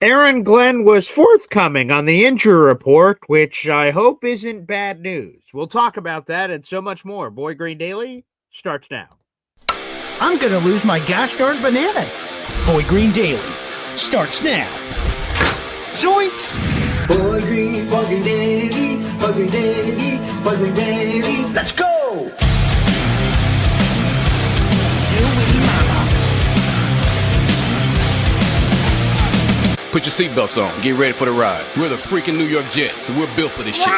Aaron Glenn was forthcoming on the injury report, which I hope isn't bad news. We'll talk about that and so much more. Boy Green Daily starts now. I'm going to lose my gosh darn bananas. Boy Green Daily starts now. Zoinks! Boy Green Daily, Boy Green Daily, Boy Green Daily. Let's go! Put your seatbelts on. Get ready for the ride. We're the freaking New York Jets, so we're built for this shit.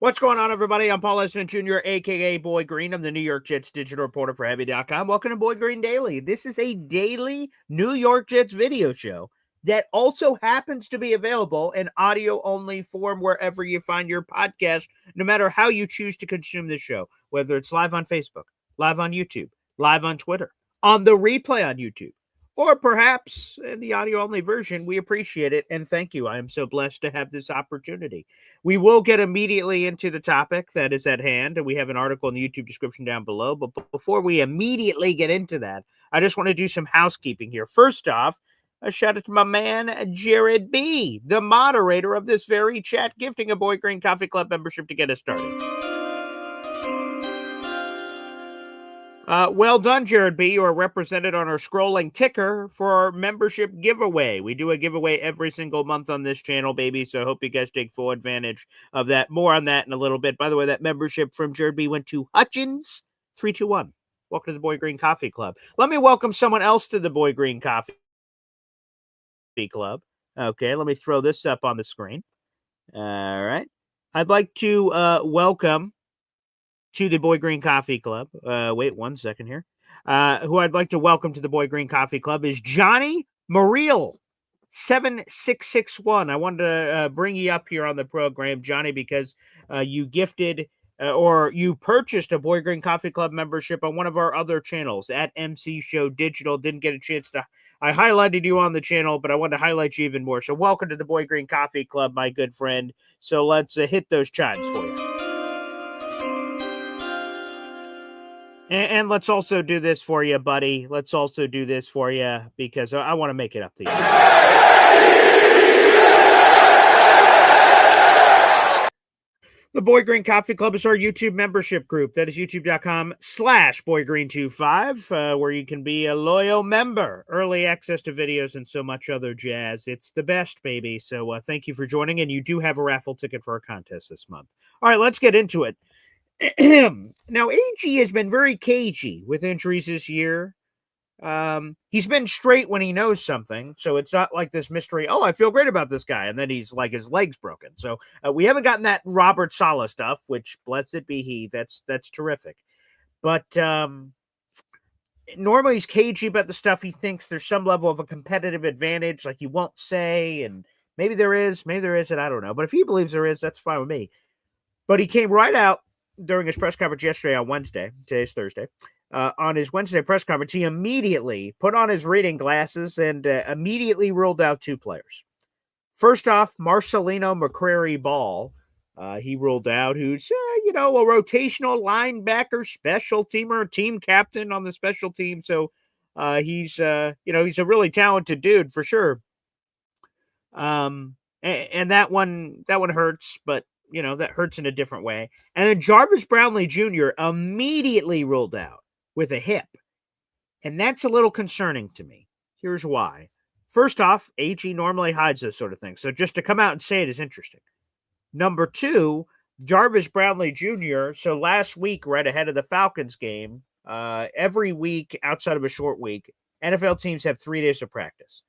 What's going on, everybody? I'm Paul Essendon Jr., a.k.a. Boy Green. I'm the New York Jets digital reporter for Heavy.com. Welcome to Boy Green Daily. This is a daily New York Jets video show that also happens to be available in audio-only form wherever you find your podcast, no matter how you choose to consume the show, whether it's live on Facebook, live on YouTube, live on Twitter, on the replay on YouTube, or perhaps in the audio-only version. We appreciate it, and thank you. I am so blessed to have this opportunity. We will get immediately into the topic that is at hand, and we have an article in the YouTube description down below. But before we immediately get into that, I just want to do some housekeeping here. First off, a shout out to my man, Jared B., the moderator of this very chat, gifting a Boy Green Coffee Club membership to get us started. Well done, Jared B. You are represented on our scrolling ticker for our membership giveaway. We do a giveaway every single month on this channel, baby, so I hope you guys take full advantage of that. More on that in a little bit. By the way, that membership from Jared B. went to Hutchins321. Welcome to the Boy Green Coffee Club. Let me welcome someone else to the Boy Green Coffee Club. Okay, let me throw this up on the screen. All right. I'd like to welcome to the Boy Green Coffee Club. Wait 1 second here. Who I'd like to welcome to the Boy Green Coffee Club is Johnny Mariel 7661. I wanted to bring you up here on the program, Johnny, because you gifted or you purchased a Boy Green Coffee Club membership on one of our other channels at MC Show Digital. Didn't get a chance to. I highlighted you on the channel, but I wanted to highlight you even more. So welcome to the Boy Green Coffee Club, my good friend. So let's hit those chimes for you. And let's also do this for you, buddy. Let's also do this for you because I want to make it up to you. The Boy Green Coffee Club is our YouTube membership group. That is youtube.com/boygreen25, where you can be a loyal member, early access to videos, and so much other jazz. It's the best, baby. So thank you for joining, and you do have a raffle ticket for our contest this month. All right, let's get into it. Now, AG has been very cagey with injuries this year. He's been straight when he knows something, so it's not like this mystery, oh, I feel great about this guy, and then he's like his leg's broken. So we haven't gotten that Robert Saleh stuff, which, blessed be he, that's terrific. But normally he's cagey about the stuff he thinks there's some level of a competitive advantage, like he won't say, and maybe there is, maybe there isn't, I don't know. But if he believes there is, that's fine with me. But he came right out during his press conference yesterday on Wednesday. Today's Thursday. On his Wednesday press conference, he immediately put on his reading glasses and immediately ruled out two players. First off, Marcelino McCrary-Ball, he ruled out, who's, a rotational linebacker, special teamer, team captain on the special team. So he's a really talented dude for sure. And that one hurts, but that hurts in a different way. And then Jarvis Brownlee Jr. immediately ruled out with a hip. And that's a little concerning to me. Here's why. First off, AG normally hides those sort of things. So just to come out and say it is interesting. Number two, Jarvis Brownlee Jr., so last week, right ahead of the Falcons game, every week outside of a short week, NFL teams have 3 days of practice.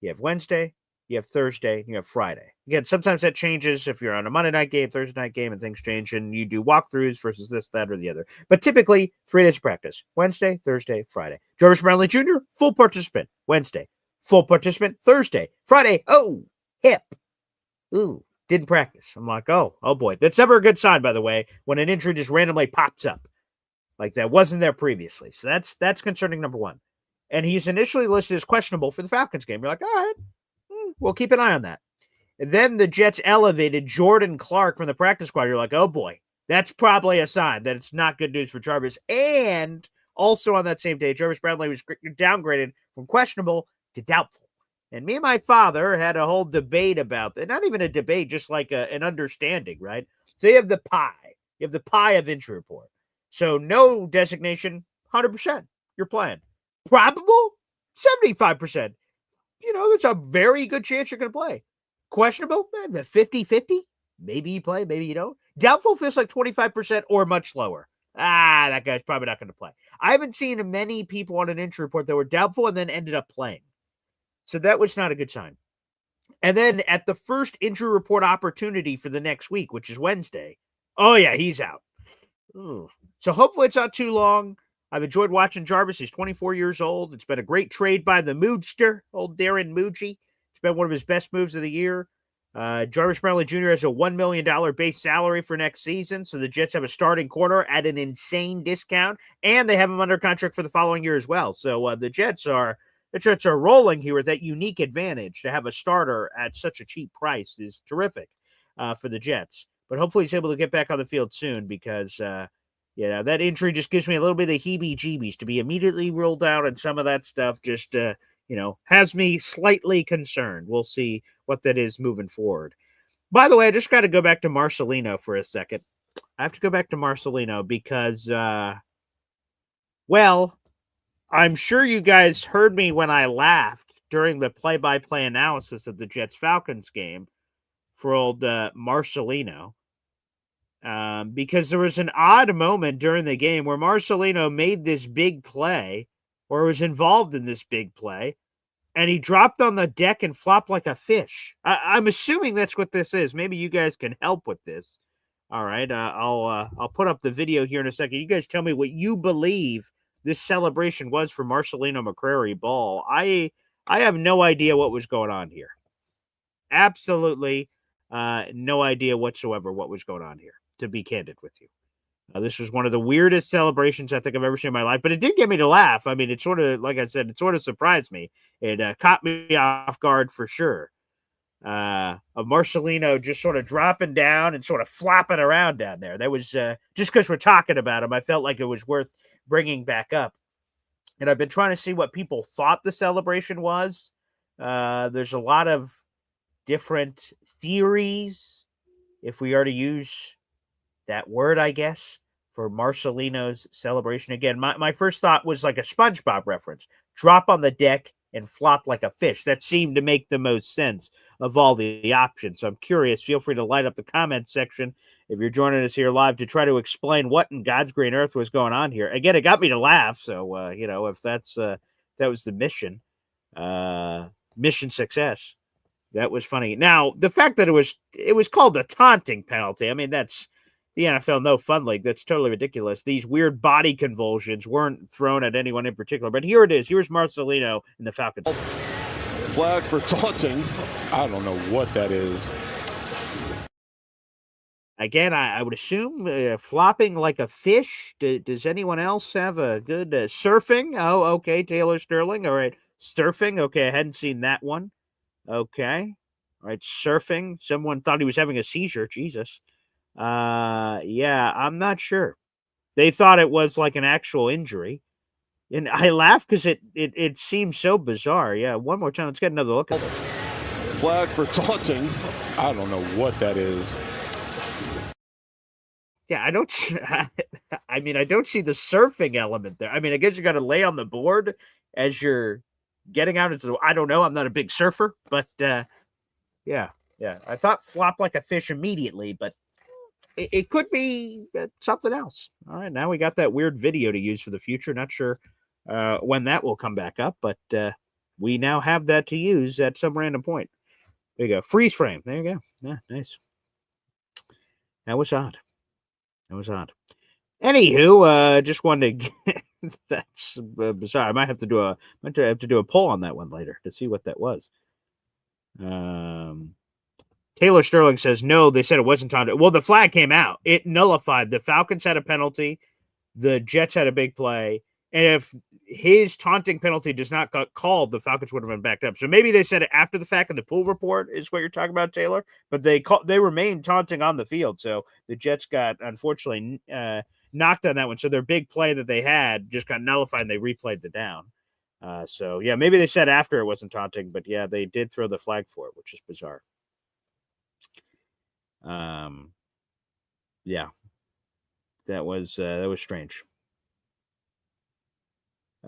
You have Wednesday, you have Thursday, you have Friday. Again, sometimes that changes if you're on a Monday night game, Thursday night game, and things change, and you do walkthroughs versus this, that, or the other. But typically, 3 days of practice. Wednesday, Thursday, Friday. Jarvis Brownlee Jr., full participant. Wednesday. Full participant. Thursday. Friday. Oh, hip. Ooh, didn't practice. I'm like, oh boy. That's never a good sign, by the way, when an injury just randomly pops up. Like that wasn't there previously. So that's concerning, number one. And he's initially listed as questionable for the Falcons game. You're like, all right. We'll keep an eye on that. And then the Jets elevated Jordan Clark from the practice squad. You're like, oh boy, that's probably a sign that it's not good news for Jarvis. And also on that same day, Jarvis Bradley was downgraded from questionable to doubtful. And me and my father had a whole debate about that. Not even a debate, just like an understanding, right? So you have the pie. You have the pie of injury report. So no designation, 100%. You're playing. Probable, 75%. There's a very good chance you're going to play. Questionable, 50-50. Maybe you play, maybe you don't. Doubtful feels like 25% or much lower. That guy's probably not going to play. I haven't seen many people on an injury report that were doubtful and then ended up playing. So that was not a good sign. And then at the first injury report opportunity for the next week, which is Wednesday, oh yeah, he's out. Ooh. So hopefully it's not too long. I've enjoyed watching Jarvis. He's 24 years old. It's been a great trade by the Moodster, old Darren Moogey. It's been one of his best moves of the year. Jarvis Bradley Jr. has a $1 million base salary for next season, so the Jets have a starting corner at an insane discount, and they have him under contract for the following year as well. So the Jets are rolling here with that unique advantage to have a starter at such a cheap price is terrific for the Jets. But hopefully he's able to get back on the field soon because that injury just gives me a little bit of heebie-jeebies to be immediately ruled out, and some of that stuff just, has me slightly concerned. We'll see what that is moving forward. By the way, I just got to go back to Marcelino for a second. I have to go back to Marcelino because, I'm sure you guys heard me when I laughed during the play-by-play analysis of the Jets-Falcons game for old Marcelino. Because there was an odd moment during the game where Marcelino made this big play or was involved in this big play, and he dropped on the deck and flopped like a fish. I'm assuming that's what this is. Maybe you guys can help with this. All right, I'll put up the video here in a second. You guys tell me what you believe this celebration was for Marcelino McCrary Ball. I have no idea what was going on here. Absolutely no idea whatsoever what was going on here, to be candid with you. This was one of the weirdest celebrations I think I've ever seen in my life, but it did get me to laugh. I mean, it sort of, like I said, it sort of surprised me. It caught me off guard for sure. Of Marcelino just sort of dropping down and sort of flopping around down there. That was just because we're talking about him, I felt like it was worth bringing back up. And I've been trying to see what people thought the celebration was. There's a lot of different theories, if we are to use that word, I guess, for Marcelino's celebration. Again, my first thought was like a SpongeBob reference. Drop on the deck and flop like a fish. That seemed to make the most sense of all the options. So I'm curious. Feel free to light up the comments section if you're joining us here live to try to explain what in God's green earth was going on here. Again, it got me to laugh. So, if that was the mission, mission success. That was funny. Now, the fact that it was called a taunting penalty, I mean, that's the NFL No Fun League. That's totally ridiculous. These weird body convulsions weren't thrown at anyone in particular. But here it is. Here's Marcelino in the Falcons. Flag for taunting. I don't know what that is. Again, I would assume flopping like a fish. Does anyone else have a good surfing? Oh, okay. Taylor Sterling. All right. Surfing. Okay. I hadn't seen that one. Okay. All right. Surfing. Someone thought he was having a seizure. Jesus. Yeah, I'm not sure. They thought it was like an actual injury. And I laugh because it seems so bizarre. Yeah. One more time. Let's get another look at this. Flag for taunting. I don't know what that is. Yeah, I don't see the surfing element there. I mean, I guess you got to lay on the board as you're getting out into the, I don't know. I'm not a big surfer, but yeah. I thought flop like a fish immediately, but it could be something else. All right, now we got that weird video to use for the future. Not sure when that will come back up, but we now have that to use at some random point. There you go. Freeze frame. There you go. Yeah, nice. That was odd. Anywho, just wanted to get, that's bizarre. I might have to do a poll on that one later to see what that was. Taylor Sterling says, no, they said it wasn't taunted. Well, the flag came out. It nullified. The Falcons had a penalty. The Jets had a big play. And if his taunting penalty does not get called, the Falcons would have been backed up. So maybe they said it after the fact in the pool report is what you're talking about, Taylor. But they remained taunting on the field. So the Jets got, unfortunately, knocked on that one. So their big play that they had just got nullified and they replayed the down. So, yeah, maybe they said after it wasn't taunting. But, yeah, they did throw the flag for it, which is bizarre. Yeah. That was strange.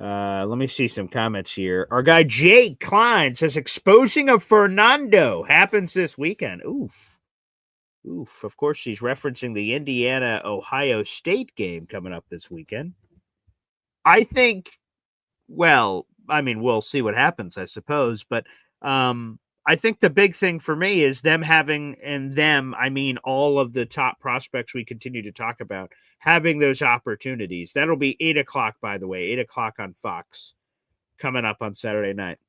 Let me see some comments here. Our guy Jake Klein says exposing of Fernando happens this weekend. Oof. Of course, he's referencing the Indiana-Ohio State game coming up this weekend. I think, well, I mean, we'll see what happens, I suppose. But I think the big thing for me is them having, and them, I mean all of the top prospects we continue to talk about, having those opportunities. That'll be 8 o'clock, by the way, 8 o'clock on Fox, coming up on Saturday night.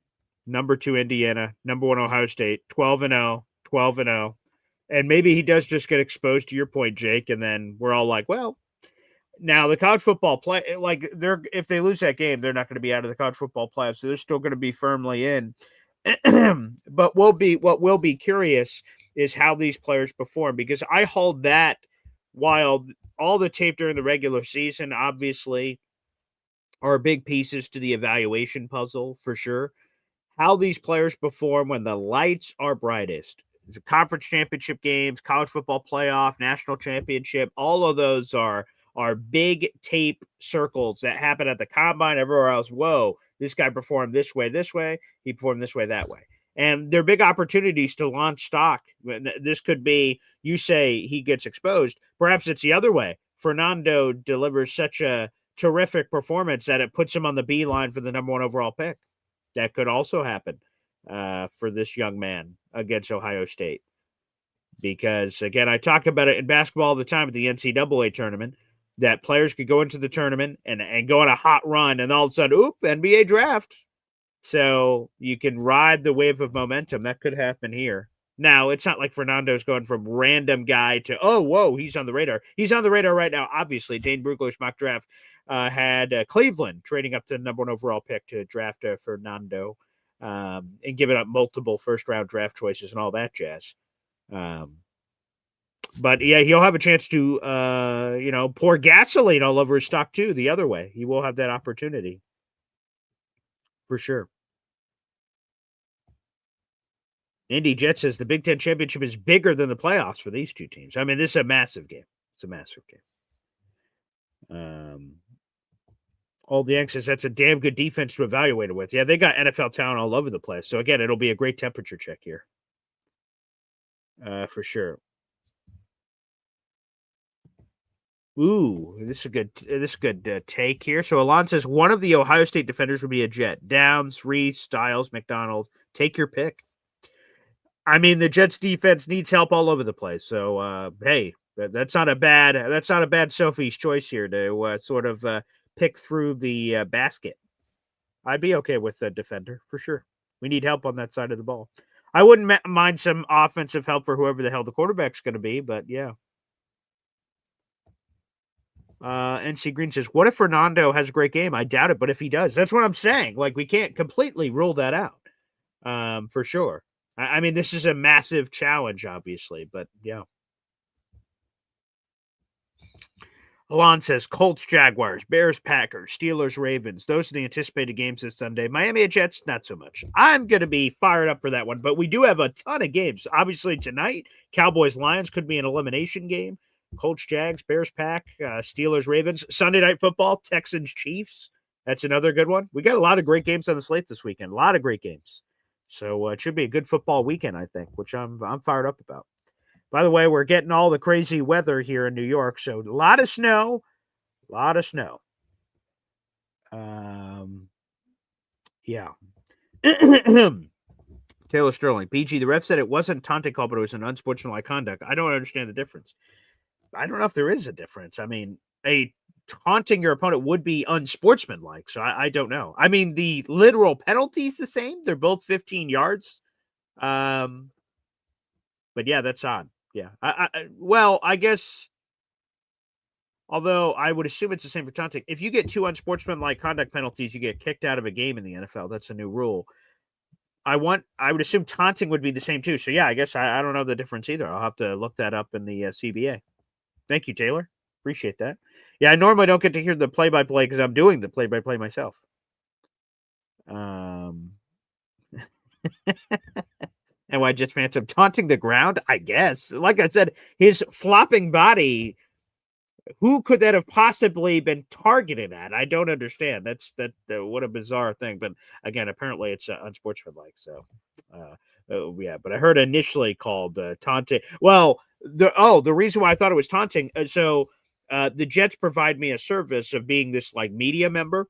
Number 2 Indiana, number 1 Ohio State, 12-0, 12-0. And maybe he does just get exposed, to your point, Jake, and then we're all like, well, now the college football play, like, if they lose that game, they're not going to be out of the college football playoffs, so they're still going to be firmly in. But what will be curious is how these players perform, because I hold that while all the tape during the regular season obviously are big pieces to the evaluation puzzle for sure. How these players perform when the lights are brightest. The conference championship games, college football playoff, national championship, all of those are big tape circles that happen at the combine, everywhere else. Whoa, this guy performed this way, he performed this way, that way. And they're big opportunities to launch stock. This could be, you say he gets exposed. Perhaps it's the other way. Fernando delivers such a terrific performance that it puts him on the beeline for the number 1 overall pick. That could also happen for this young man against Ohio State. Because, again, I talk about it in basketball all the time at the NCAA tournament, that players could go into the tournament and go on a hot run, and all of a sudden, NBA draft. So you can ride the wave of momentum. That could happen here. Now, it's not like Fernando's going from random guy to, oh, whoa, he's on the radar. He's on the radar right now, obviously. Dane Brugler's mock draft had Cleveland trading up to the number 1 overall pick to draft Fernando and giving up multiple first-round draft choices and all that jazz. But, yeah, he'll have a chance to, pour gasoline all over his stock, too, the other way. He will have that opportunity. For sure. Indy Jet says the Big Ten Championship is bigger than the playoffs for these two teams. I mean, this is a massive game. It's a massive game. All the Yanks says that's a damn good defense to evaluate it with. Yeah, they got NFL talent all over the place. So, again, it'll be a great temperature check here. For sure. Ooh, this is a good take here. So Alon says one of the Ohio State defenders would be a Jet. Downs, Reese, Styles, McDonald. Take your pick. I mean, the Jets defense needs help all over the place. So hey, that's not a bad Sophie's choice here to sort of pick through the basket. I'd be okay with a defender for sure. We need help on that side of the ball. I wouldn't mind some offensive help for whoever the hell the quarterback's going to be, but yeah. NC Green says, what if Fernando has a great game? I doubt it, but if he does, that's what I'm saying. Like, we can't completely rule that out for sure. I mean, this is a massive challenge, obviously, but yeah. Alon says, Colts, Jaguars, Bears, Packers, Steelers, Ravens. Those are the anticipated games this Sunday. Miami Jets, not so much. I'm going to be fired up for that one, but we do have a ton of games. Obviously, tonight, Cowboys, Lions could be an elimination game. Colts, Jags, Bears, Pack, Steelers, Ravens. Sunday Night Football, Texans, Chiefs. That's another good one. We got a lot of great games on the slate this weekend. A lot of great games. So it should be a good football weekend, I think, which I'm fired up about. By the way, we're getting all the crazy weather here in New York, so a lot of snow. Yeah. Taylor Sterling. PG, the ref said it wasn't taunting call, but it was an unsportsmanlike conduct. I don't understand the difference. I don't know if there is a difference. I mean, taunting your opponent would be unsportsmanlike, so I don't know. I mean, the literal penalty is the same. They're both 15 yards. But yeah, that's odd. Yeah. I guess Although I would assume it's the same for taunting. If you get 2 unsportsmanlike conduct penalties, you get kicked out of a game in the NFL. That's a new rule. I would assume taunting would be the same too. So yeah, I guess I don't know the difference either. I'll have to look that up in the CBA. Thank you, Taylor. Appreciate that. Yeah, I normally don't get to hear the play-by-play because I'm doing the play-by-play myself. And why Jets fans are taunting the ground? I guess. Like I said, his flopping body. Who could that have possibly been targeted at? I don't understand. What a bizarre thing. But again, apparently it's unsportsmanlike. So, yeah. But I heard initially called taunting. Well, the reason why I thought it was taunting. The Jets provide me a service of being this like media member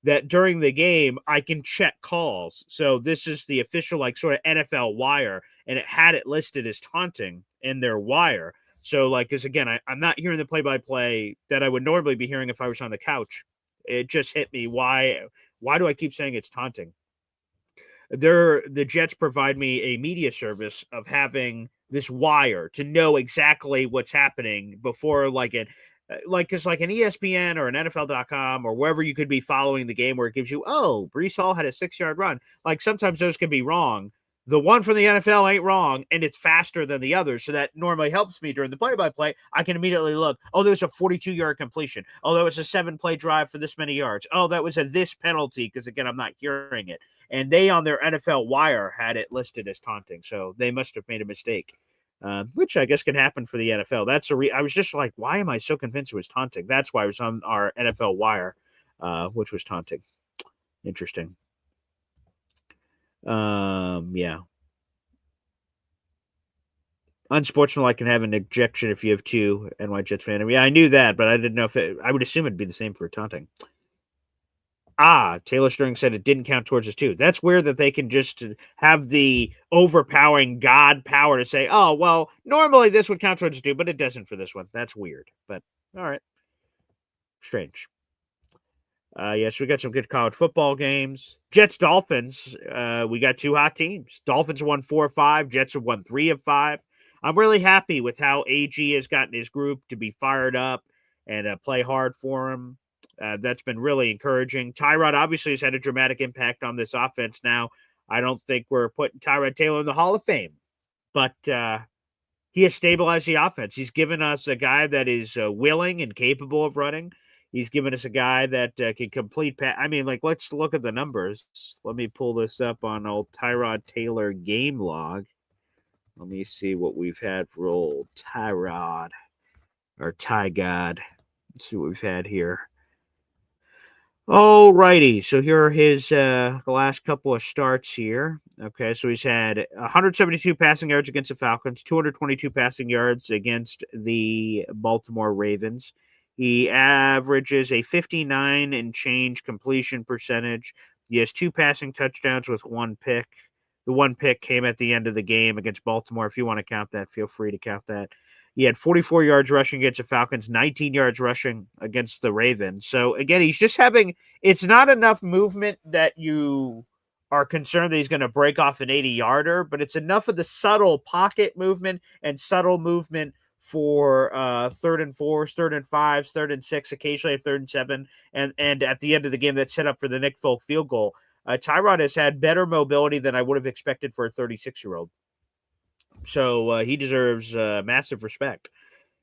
that during the game I can check calls. So this is the official like sort of NFL wire, and it had it listed as taunting in their wire. So, like, because again, I'm not hearing the play-by-play that I would normally be hearing if I was on the couch. It just hit me. Why do I keep saying it's taunting? The Jets provide me a media service of having this wire to know exactly what's happening before, because like an ESPN or an NFL.com or wherever you could be following the game where it gives you, oh, Brees Hall had a 6-yard run. Like sometimes those can be wrong. The one from the NFL ain't wrong, and it's faster than the others. So that normally helps me during the play-by-play. I can immediately look, oh, there was a 42-yard completion. Oh, that was a 7-play drive for this many yards. Oh, that was a this penalty, because, again, I'm not hearing it. And they, on their NFL wire, had it listed as taunting. So they must have made a mistake, which I guess can happen for the NFL. I was just like, why am I so convinced it was taunting? That's why it was on our NFL wire, which was taunting. Interesting. Yeah. Unsportsmanlike can have an ejection if you have 2 NY Jets fan. Yeah, I knew that, but I didn't know if I would assume it'd be the same for taunting. Taylor Sterling said it didn't count towards us too. That's weird that they can just have the overpowering God power to say, oh, well, normally this would count towards us too, but it doesn't for this one. That's weird, but all right. Strange. Yes, we got some good college football games. Jets-Dolphins, we got 2 hot teams. Dolphins won 4 of 5. Jets have won 3 of 5. I'm really happy with how AG has gotten his group to be fired up and play hard for him. That's been really encouraging. Tyrod obviously has had a dramatic impact on this offense now. I don't think we're putting Tyrod Taylor in the Hall of Fame, but he has stabilized the offense. He's given us a guy that is willing and capable of running. He's given us a guy that can complete. Let's look at the numbers. Let me pull this up on old Tyrod Taylor game log. Let me see what we've had for old Tyrod or Ty God. Let's see what we've had here. All righty. So here are his the last couple of starts here. Okay, so he's had 172 passing yards against the Falcons, 222 passing yards against the Baltimore Ravens. He averages a 59 and change completion percentage. He has 2 passing touchdowns with 1 pick. The 1 pick came at the end of the game against Baltimore. If you want to count that, feel free to count that. He had 44 yards rushing against the Falcons, 19 yards rushing against the Ravens. So, again, he's just it's not enough movement that you are concerned that he's going to break off an 80-yarder, but it's enough of the subtle pocket movement and subtle movement for 3rd and 4s, 3rd and 5s, 3rd and 6, occasionally a 3rd and 7, and at the end of the game that's set up for the Nick Folk field goal. Tyrod has had better mobility than I would have expected for a 36-year-old. So he deserves massive respect.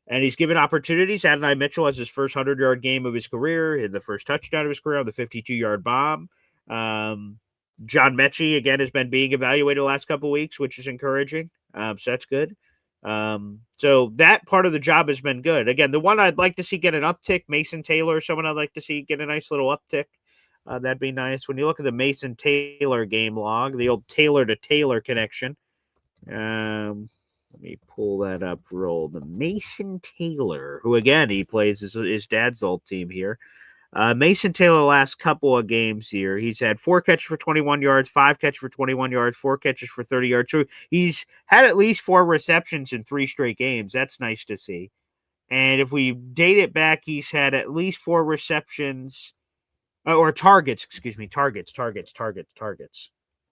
And he's given opportunities. Adonai Mitchell has his first 100-yard game of his career, the first touchdown of his career on the 52-yard bomb. John Mechie, again, has been being evaluated the last couple of weeks, which is encouraging. So that's good. So that part of the job has been good. Again, the one I'd like to see get an uptick, Mason Taylor, someone I'd like to see get a nice little uptick. That'd be nice. When you look at the Mason Taylor game log, the old Taylor to Taylor connection, let me pull that up for old Mason Taylor, who again he plays his dad's old team here. Mason Taylor last couple of games here, he's had 4 catches for 21 yards, 5 catches for 21 yards, 4 catches for 30 yards. So he's had at least 4 receptions in 3 straight games. That's nice to see. And if we date it back, he's had at least 4 receptions or targets. Excuse me, targets.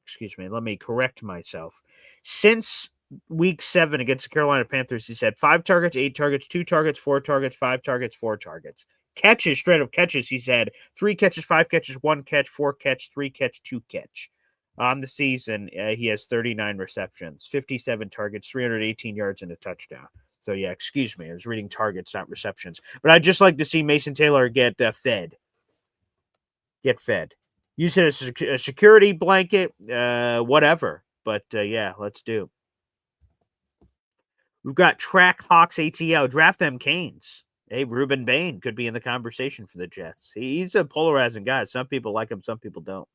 Excuse me. Let me correct myself. Since week 7 against the Carolina Panthers. He said 5 targets, 8 targets, 2 targets, 4 targets, 5 targets, 4 targets. Catches, straight up catches, he said 3 catches, 5 catches, 1 catch, 4 catch, 3 catch, 2 catch. On the season, he has 39 receptions, 57 targets, 318 yards, and a touchdown. So, yeah, excuse me. I was reading targets, not receptions. But I'd just like to see Mason Taylor get fed. Get fed. Use it as a security blanket, whatever. But, yeah, let's do. We've got Track Hawks ATL. Draft them Canes. Hey, Ruben Bain could be in the conversation for the Jets. He's a polarizing guy. Some people like him, some people don't.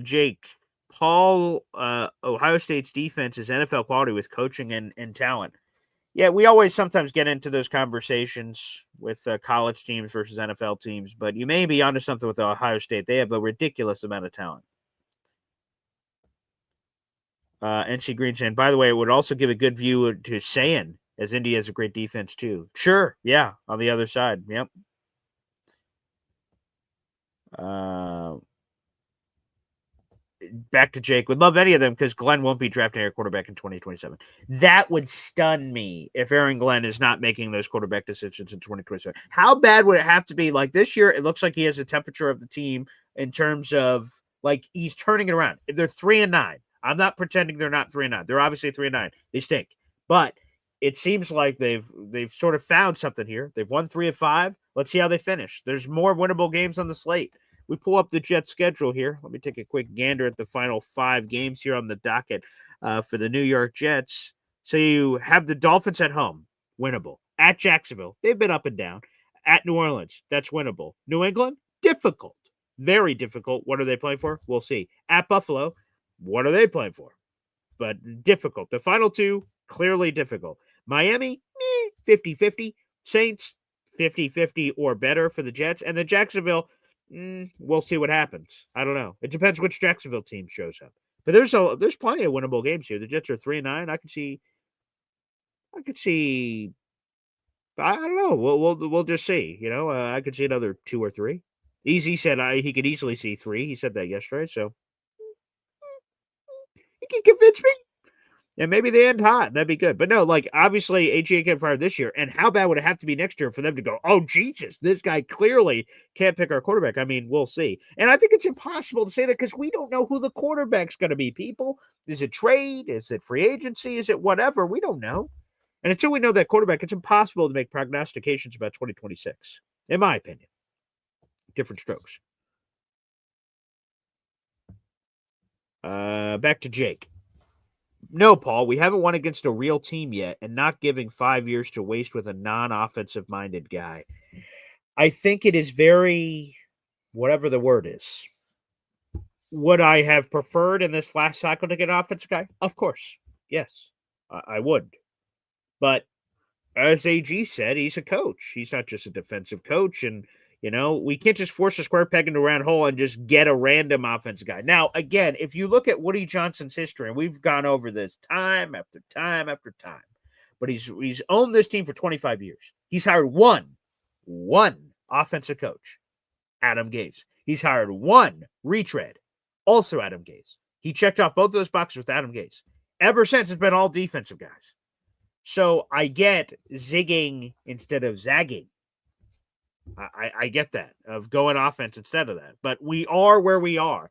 Jake, Paul, Ohio State's defense is NFL quality with coaching and talent. Yeah, we always sometimes get into those conversations with college teams versus NFL teams, but you may be onto something with Ohio State. They have a ridiculous amount of talent. NC Green saying, by the way, it would also give a good view to Sayan, as Indy has a great defense too. Sure, yeah, on the other side. Yep. Back to Jake. Would love any of them because Glenn won't be drafting a quarterback in 2027. That would stun me if Aaron Glenn is not making those quarterback decisions in 2027. How bad would it have to be? Like this year, it looks like he has the temperature of the team in terms of like he's turning it around. If they're 3-9, I'm not pretending they're not 3-9. They're obviously 3-9. They stink, but it seems like they've sort of found something here. They've won 3 of 5. Let's see how they finish. There's more winnable games on the slate. We pull up the Jets schedule here. Let me take a quick gander at the final 5 games here on the docket for the New York Jets. So you have the Dolphins at home, winnable. At Jacksonville, they've been up and down. At New Orleans, that's winnable. New England, difficult. Very difficult. What are they playing for? We'll see. At Buffalo, what are they playing for? But difficult. The final 2, clearly difficult. Miami, 50-50. Saints, 50-50 or better for the Jets. And the Jacksonville, we'll see what happens. I don't know. It depends which Jacksonville team shows up. But there's plenty of winnable games here. The Jets are 3-9. I could see. I don't know. We'll just see. You know, I could see another 2 or 3. Easy said he could easily see 3. He said that yesterday. So you can convince me. And maybe they end hot. That'd be good. But no, like, obviously, AGA got fired this year. And how bad would it have to be next year for them to go, oh, Jesus, this guy clearly can't pick our quarterback? I mean, we'll see. And I think it's impossible to say that because we don't know who the quarterback's going to be, people. Is it trade? Is it free agency? Is it whatever? We don't know. And until we know that quarterback, it's impossible to make prognostications about 2026, in my opinion. Different strokes. Back to Jake. No, Paul, we haven't won against a real team yet, and not giving 5 years to waste with a non-offensive minded guy. I think it is very, whatever the word is. Would I have preferred in this last cycle to get an offensive guy? Of course. Yes, I would. But as AG said, he's a coach. He's not just a defensive coach. And, you know, we can't just force a square peg into a round hole and just get a random offensive guy. Now, again, if you look at Woody Johnson's history, and we've gone over this time after time after time, but he's owned this team for 25 years. He's hired one offensive coach, Adam Gase. He's hired one retread, also Adam Gase. He checked off both those boxes with Adam Gase. Ever since, it's been all defensive guys. So I get zigging instead of zagging. I get that, of going offense instead of that. But we are where we are.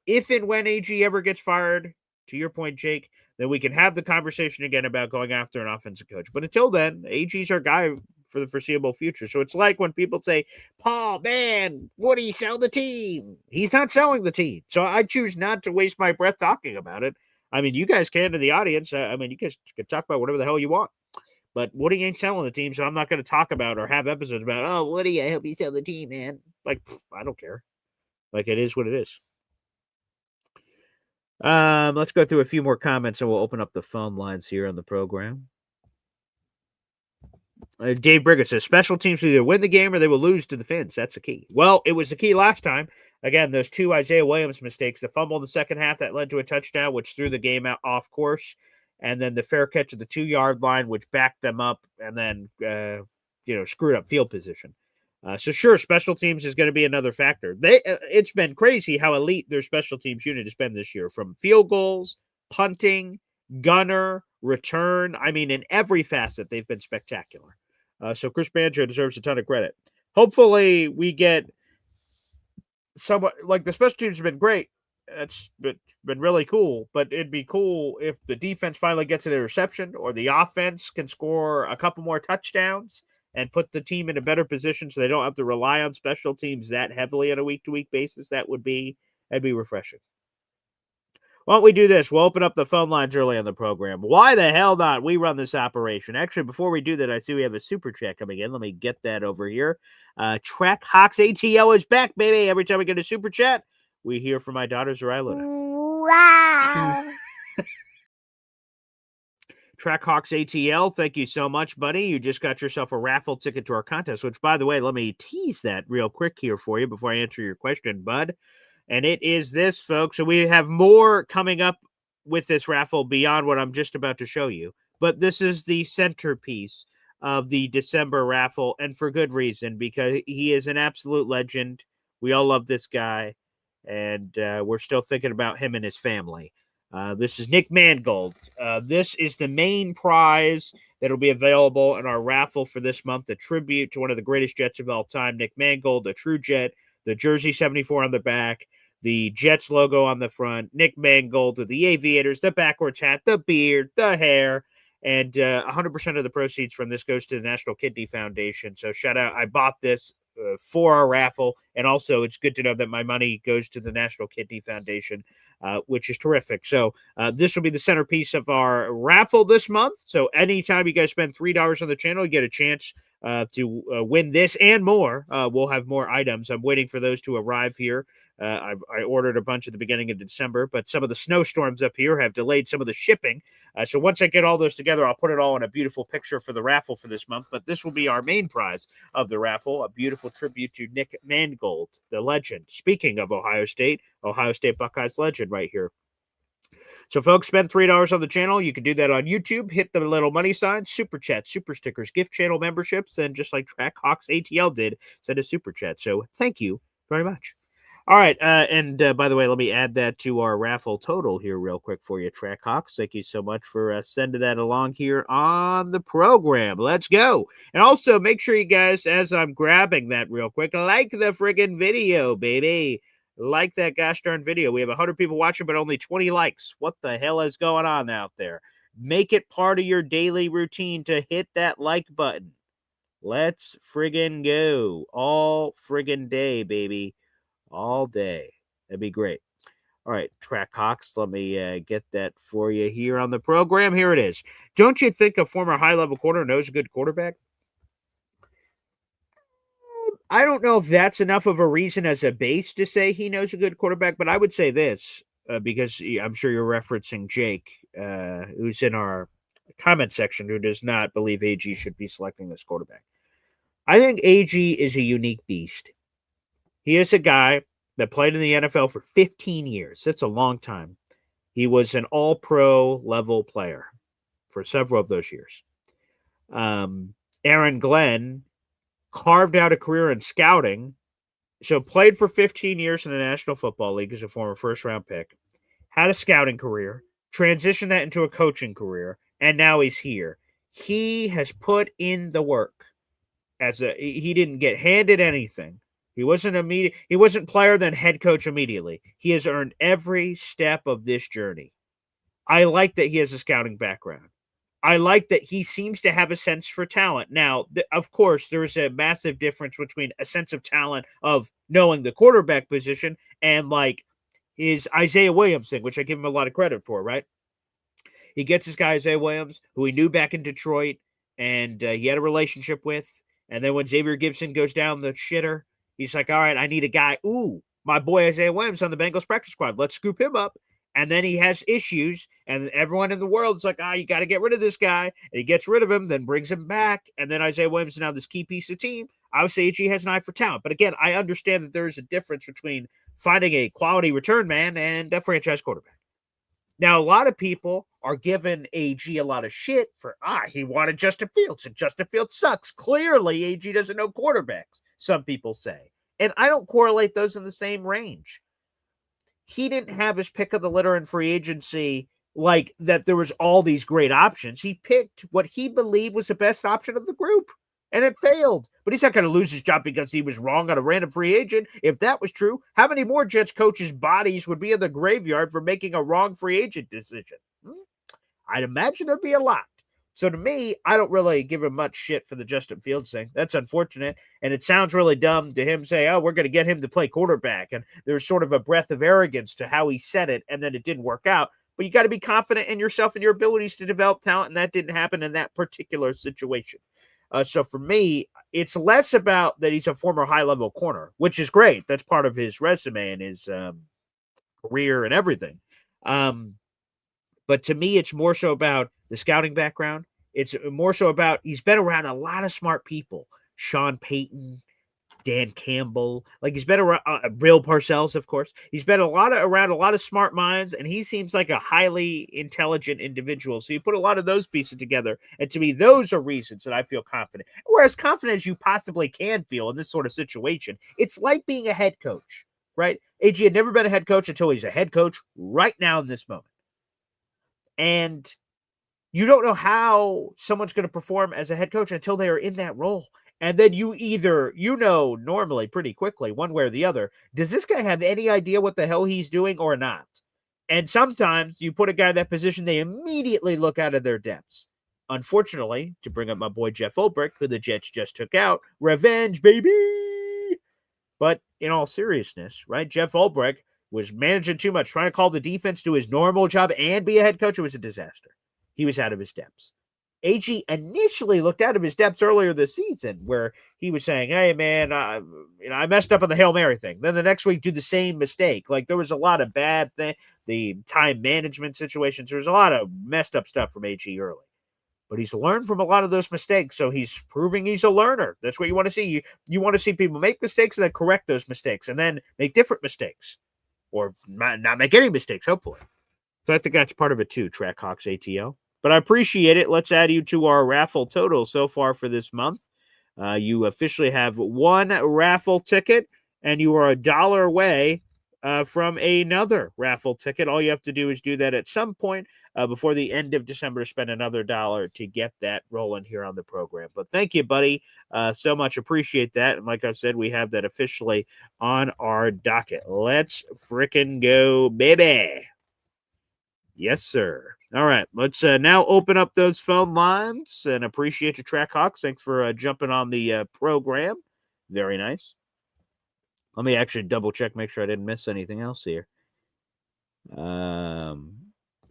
If and when AG ever gets fired, to your point, Jake, then we can have the conversation again about going after an offensive coach. But until then, AG's our guy for the foreseeable future. So it's like when people say, Paul, man, would he sell the team? He's not selling the team. So I choose not to waste my breath talking about it. I mean, you guys can to the audience. I mean, you guys can talk about whatever the hell you want. But Woody ain't selling the team, so I'm not going to talk about or have episodes about, oh, Woody, I hope you sell the team, man. Like, I don't care. Like, it is what it is. Let's go through a few more comments, and we'll open up the phone lines here on the program. Dave Briggett says, special teams either win the game or they will lose to the Finns. That's the key. Well, it was the key last time. Again, those 2 Isaiah Williams mistakes, the fumble in the second half that led to a touchdown, which threw the game out off course, and then the fair catch at the 2-yard line, which backed them up and then, screwed up field position. So sure, special teams is going to be another factor. It's been crazy how elite their special teams unit has been this year, from field goals, punting, gunner, return. I mean, in every facet, they've been spectacular. So Chris Banjo deserves a ton of credit. Hopefully, we get somewhat like the special teams have been great. It's been really cool, but it'd be cool if the defense finally gets an interception or the offense can score a couple more touchdowns and put the team in a better position so they don't have to rely on special teams that heavily on a week-to-week basis. That'd be refreshing. Why don't we do this? We'll open up the phone lines early on the program. Why the hell not? We run this operation. Actually, before we do that, I see we have a super chat coming in. Let me get that over here. Track Hawks ATL is back, baby. Every time we get a super chat, we hear from my daughter, Zariah Luna. Wow. Track Hawks ATL, thank you so much, buddy. You just got yourself a raffle ticket to our contest, which, by the way, let me tease that real quick here for you before I answer your question, bud. And it is this, folks. So we have more coming up with this raffle beyond what I'm just about to show you. But this is the centerpiece of the December raffle, and for good reason, because he is an absolute legend. We all love this guy, and we're still thinking about him and his family. This is Nick Mangold. This is the main prize that will be available in our raffle for this month, a tribute to one of the greatest Jets of all time, Nick Mangold, a true Jet, the jersey 74 on the back, the Jets logo on the front, Nick Mangold with the aviators, the backwards hat, the beard, the hair, and 100% of the proceeds from this goes to the National Kidney Foundation. So shout out, I bought this for our raffle, and also it's good to know that my money goes to the National Kidney Foundation, which is terrific. So this will be the centerpiece of our raffle this month. So anytime you guys spend $3 on the channel, you get a chance to win this and more. We'll have more items. I'm waiting for those to arrive here. I ordered a bunch at the beginning of December, but some of the snowstorms up here have delayed some of the shipping. So once I get all those together, I'll put it all in a beautiful picture for the raffle for this month. But this will be our main prize of the raffle, a beautiful tribute to Nick Mangold, the legend. Speaking of Ohio State Buckeyes legend right here. So, folks, spend $3 on the channel. You can do that on YouTube. Hit the little money sign, super chat, super stickers, gift channel memberships, and just like Track Hawks ATL did, send a super chat. So, thank you very much. All right, and by the way, let me add that to our raffle total here real quick for you, Track Hawks. Thank you so much for sending that along here on the program. Let's go. And also, make sure you guys, as I'm grabbing that real quick, like the friggin' video, baby. Like that gosh darn video. We have 100 people watching, but only 20 likes. What the hell is going on out there? Make it part of your daily routine to hit that like button. Let's friggin' go. All friggin' day, baby. All day. That'd be great. All right, Track Hawks, let me get that for you here on the program. Here it is. Don't you think a former high-level quarter knows a good quarterback? I don't know if that's enough of a reason as a base to say he knows a good quarterback, but I would say this, because I'm sure you're referencing Jake, who's in our comment section, who does not believe AG should be selecting this quarterback. I think AG is a unique beast. He is a guy that played in the NFL for 15 years. That's a long time. He was an all-pro level player for several of those years. Aaron Glenn carved out a career in scouting, so played for 15 years in the National Football League as a former first-round pick, had a scouting career, transitioned that into a coaching career, and now he's here. He has put in the work. He didn't get handed anything. He wasn't player then head coach immediately. He has earned every step of this journey. I like that he has a scouting background. I like that he seems to have a sense for talent. Now, of course, there's a massive difference between a sense of talent of knowing the quarterback position and like his Isaiah Williams thing, which I give him a lot of credit for, right? He gets this guy, Isaiah Williams, who he knew back in Detroit, and he had a relationship with. And then when Xavier Gibson goes down the shitter, he's like, all right, I need a guy. Ooh, my boy Isaiah Williams on the Bengals practice squad. Let's scoop him up. And then he has issues, and everyone in the world is like, you got to get rid of this guy. And he gets rid of him, then brings him back. And then Isaiah Williams is now this key piece of the team. I would say AG has an eye for talent. But again, I understand that there is a difference between finding a quality return man and a franchise quarterback. Now, a lot of people are giving AG a lot of shit for, he wanted Justin Fields, and Justin Fields sucks. Clearly, AG doesn't know quarterbacks. some people say. And I don't correlate those in the same range. He didn't have his pick of the litter in free agency like that there was all these great options. He picked what he believed was the best option of the group, and it failed. But he's not going to lose his job because he was wrong on a random free agent. If that was true, how many more Jets coaches' bodies would be in the graveyard for making a wrong free agent decision? I'd imagine there'd be a lot. So to me, I don't really give him much shit for the Justin Fields thing. That's unfortunate. And it sounds really dumb to him say, oh, we're going to get him to play quarterback. And there's sort of a breath of arrogance to how he said it, and then it didn't work out. But you got to be confident in yourself and your abilities to develop talent, and that didn't happen in that particular situation. So for me, it's less about that he's a former high-level corner, which is great. That's part of his resume and his career and everything. But to me, it's more so about the scouting background. It's more so about he's been around a lot of smart people. Sean Payton, Dan Campbell. Like he's been around Bill Parcells, of course. He's been around a lot of smart minds, and he seems like a highly intelligent individual. So you put a lot of those pieces together, and to me, those are reasons that I feel confident. Or as confident as you possibly can feel in this sort of situation. It's like being a head coach, right? AG had never been a head coach until he's a head coach right now in this moment. And you don't know how someone's going to perform as a head coach until they are in that role. And then normally pretty quickly, one way or the other, does this guy have any idea what the hell he's doing or not? And sometimes you put a guy in that position, they immediately look out of their depths. Unfortunately, to bring up my boy Jeff Ulbrich, who the Jets just took out, revenge, baby! But in all seriousness, right, Jeff Ulbrich was managing too much, trying to call the defense to his normal job and be a head coach. It was a disaster. He was out of his depths. AG initially looked out of his depths earlier this season where he was saying, hey, man, I messed up on the Hail Mary thing. Then the next week, do the same mistake. Like there was a lot of bad thing, the time management situations. There was a lot of messed up stuff from AG early. But he's learned from a lot of those mistakes, so he's proving he's a learner. That's what you want to see. You want to see people make mistakes and then correct those mistakes and then make different mistakes. Or not make any mistakes, hopefully. So I think that's part of it too, Trackhawks ATO. But I appreciate it. Let's add you to our raffle total so far for this month. You officially have one raffle ticket, and you are $1 away from another raffle ticket. All you have to do is do that at some point before the end of December to spend another $1 to get that rolling here on the program. But thank you, buddy. So much appreciate that. And like I said, we have that officially on our docket. Let's frickin' go, baby. Yes, sir. All right, let's now open up those phone lines and appreciate your Trackhawks. Thanks for jumping on the program. Very nice. Let me actually double check, make sure I didn't miss anything else here. Let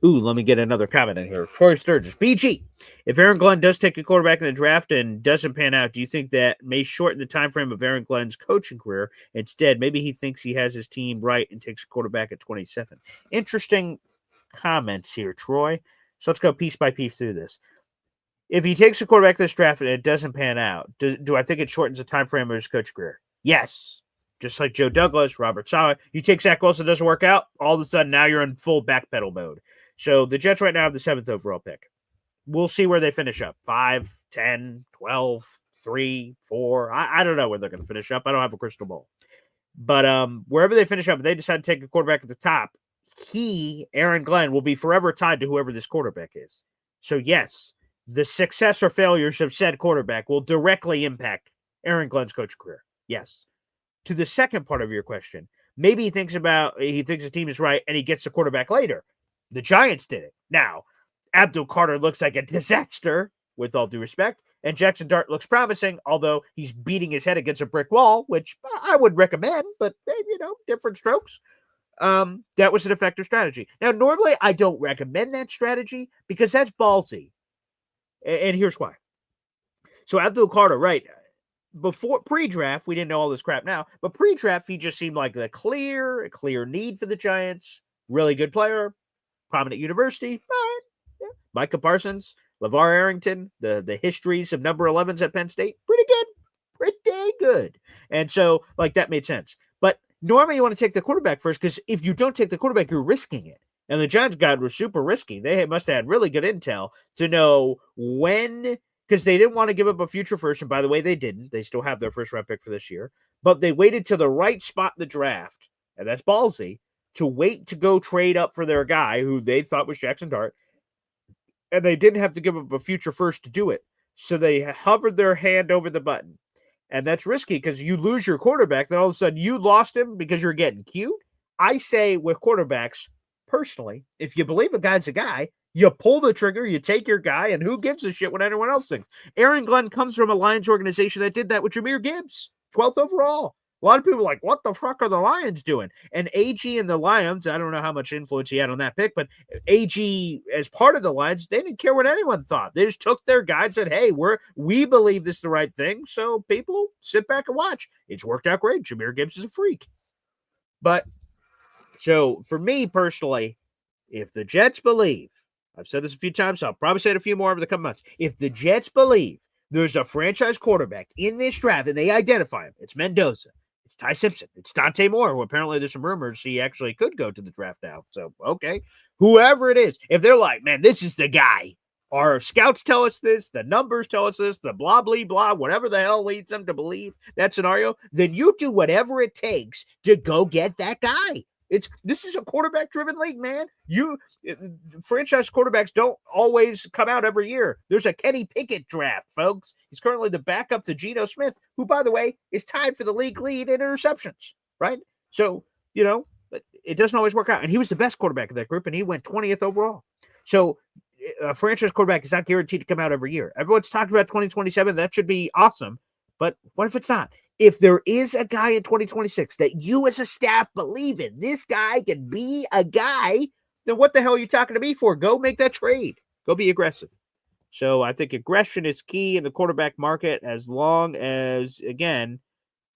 me get another comment in here. Corey Sturgis, BG. If Aaron Glenn does take a quarterback in the draft and doesn't pan out, do you think that may shorten the time frame of Aaron Glenn's coaching career? Instead, maybe he thinks he has his team right and takes a quarterback at 27. Interesting comments here, Troy. So let's go piece by piece through this. If he takes a quarterback this draft and it doesn't pan out, do I think it shortens the time frame of his coach career? Yes. Just like Joe Douglas, Robert Saleh. You take Zach Wilson, doesn't work out, all of a sudden now you're in full backpedal mode. So the Jets right now have the 7th overall pick. We'll see where they finish up. 5, 10, 12, 3, 4. I don't know where they're going to finish up. I don't have a crystal ball. But wherever they finish up, if they decide to take a quarterback at the top, Aaron Glenn, will be forever tied to whoever this quarterback is. So yes, the success or failures of said quarterback will directly impact Aaron Glenn's coach career. Yes. To the second part of your question, maybe he thinks the team is right and he gets the quarterback later. The Giants did it. Now, Abdul Carter looks like a disaster, with all due respect, and Jackson Dart looks promising, although he's beating his head against a brick wall, which I would recommend, but different strokes. That was an effective strategy. Now, normally I don't recommend that strategy because that's ballsy. And here's why. So Abdul Carter, right, before pre-draft, we didn't know all this crap now, but pre-draft, he just seemed like a clear need for the Giants. Really good player, prominent university. Right. Yeah. Micah Parsons, LeVar Arrington, the histories of number 11s at Penn State, pretty good. And so, that made sense. But normally you want to take the quarterback first because if you don't take the quarterback, you're risking it. And the Giants guys were super risky. They must have had really good intel to know when because they didn't want to give up a future first. And by the way, they didn't. They still have their first round pick for this year. But they waited to the right spot in the draft, and that's ballsy, to wait to go trade up for their guy who they thought was Jackson Dart. And they didn't have to give up a future first to do it. So they hovered their hand over the button. And that's risky because you lose your quarterback, then all of a sudden you lost him because you're getting cute. I say with quarterbacks, personally, if you believe a guy's a guy, you pull the trigger, you take your guy, and who gives a shit what anyone else thinks? Aaron Glenn comes from a Lions organization that did that with Jahmyr Gibbs, 12th overall. A lot of people are like, what the fuck are the Lions doing? And AG and the Lions, I don't know how much influence he had on that pick, but AG, as part of the Lions, they didn't care what anyone thought. They just took their guy and said, hey, we believe this is the right thing, so people sit back and watch. It's worked out great. Jahmyr Gibbs is a freak. But, so for me personally, if the Jets believe, I've said this a few times, I'll probably say it a few more over the coming months, if the Jets believe there's a franchise quarterback in this draft and they identify him, it's Mendoza, it's Ty Simpson, it's Dante Moore, who apparently there's some rumors he actually could go to the draft now. So, okay, whoever it is, if they're like, man, this is the guy, our scouts tell us this, the numbers tell us this, the blah, blah, blah, whatever the hell leads them to believe that scenario, then you do whatever it takes to go get that guy. This is a quarterback-driven league, man. Franchise quarterbacks don't always come out every year. There's a Kenny Pickett draft, folks. He's currently the backup to Geno Smith, who, by the way, is tied for the league lead in interceptions, right? So, it doesn't always work out. And he was the best quarterback of that group, and he went 20th overall. So a franchise quarterback is not guaranteed to come out every year. Everyone's talking about 2027. That should be awesome. But what if it's not? If there is a guy in 2026 that you as a staff believe in, this guy can be a guy, then what the hell are you talking to me for? Go make that trade. Go be aggressive. So I think aggression is key in the quarterback market as long as, again,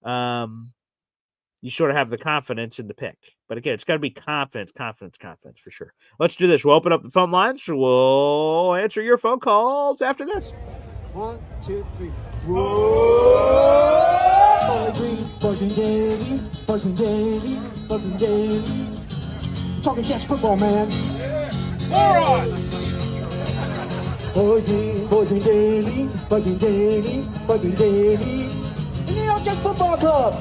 you sort of have the confidence in the pick. But again, it's got to be confidence for sure. Let's do this. We'll open up the phone lines. We'll answer your phone calls after this. 1, 2, 3. Whoa! Bugging daily, bugging daily, bugging daily. Talking Jets football, man. Bugging daily, bugging daily, bugging daily. The New York Jets Football Club.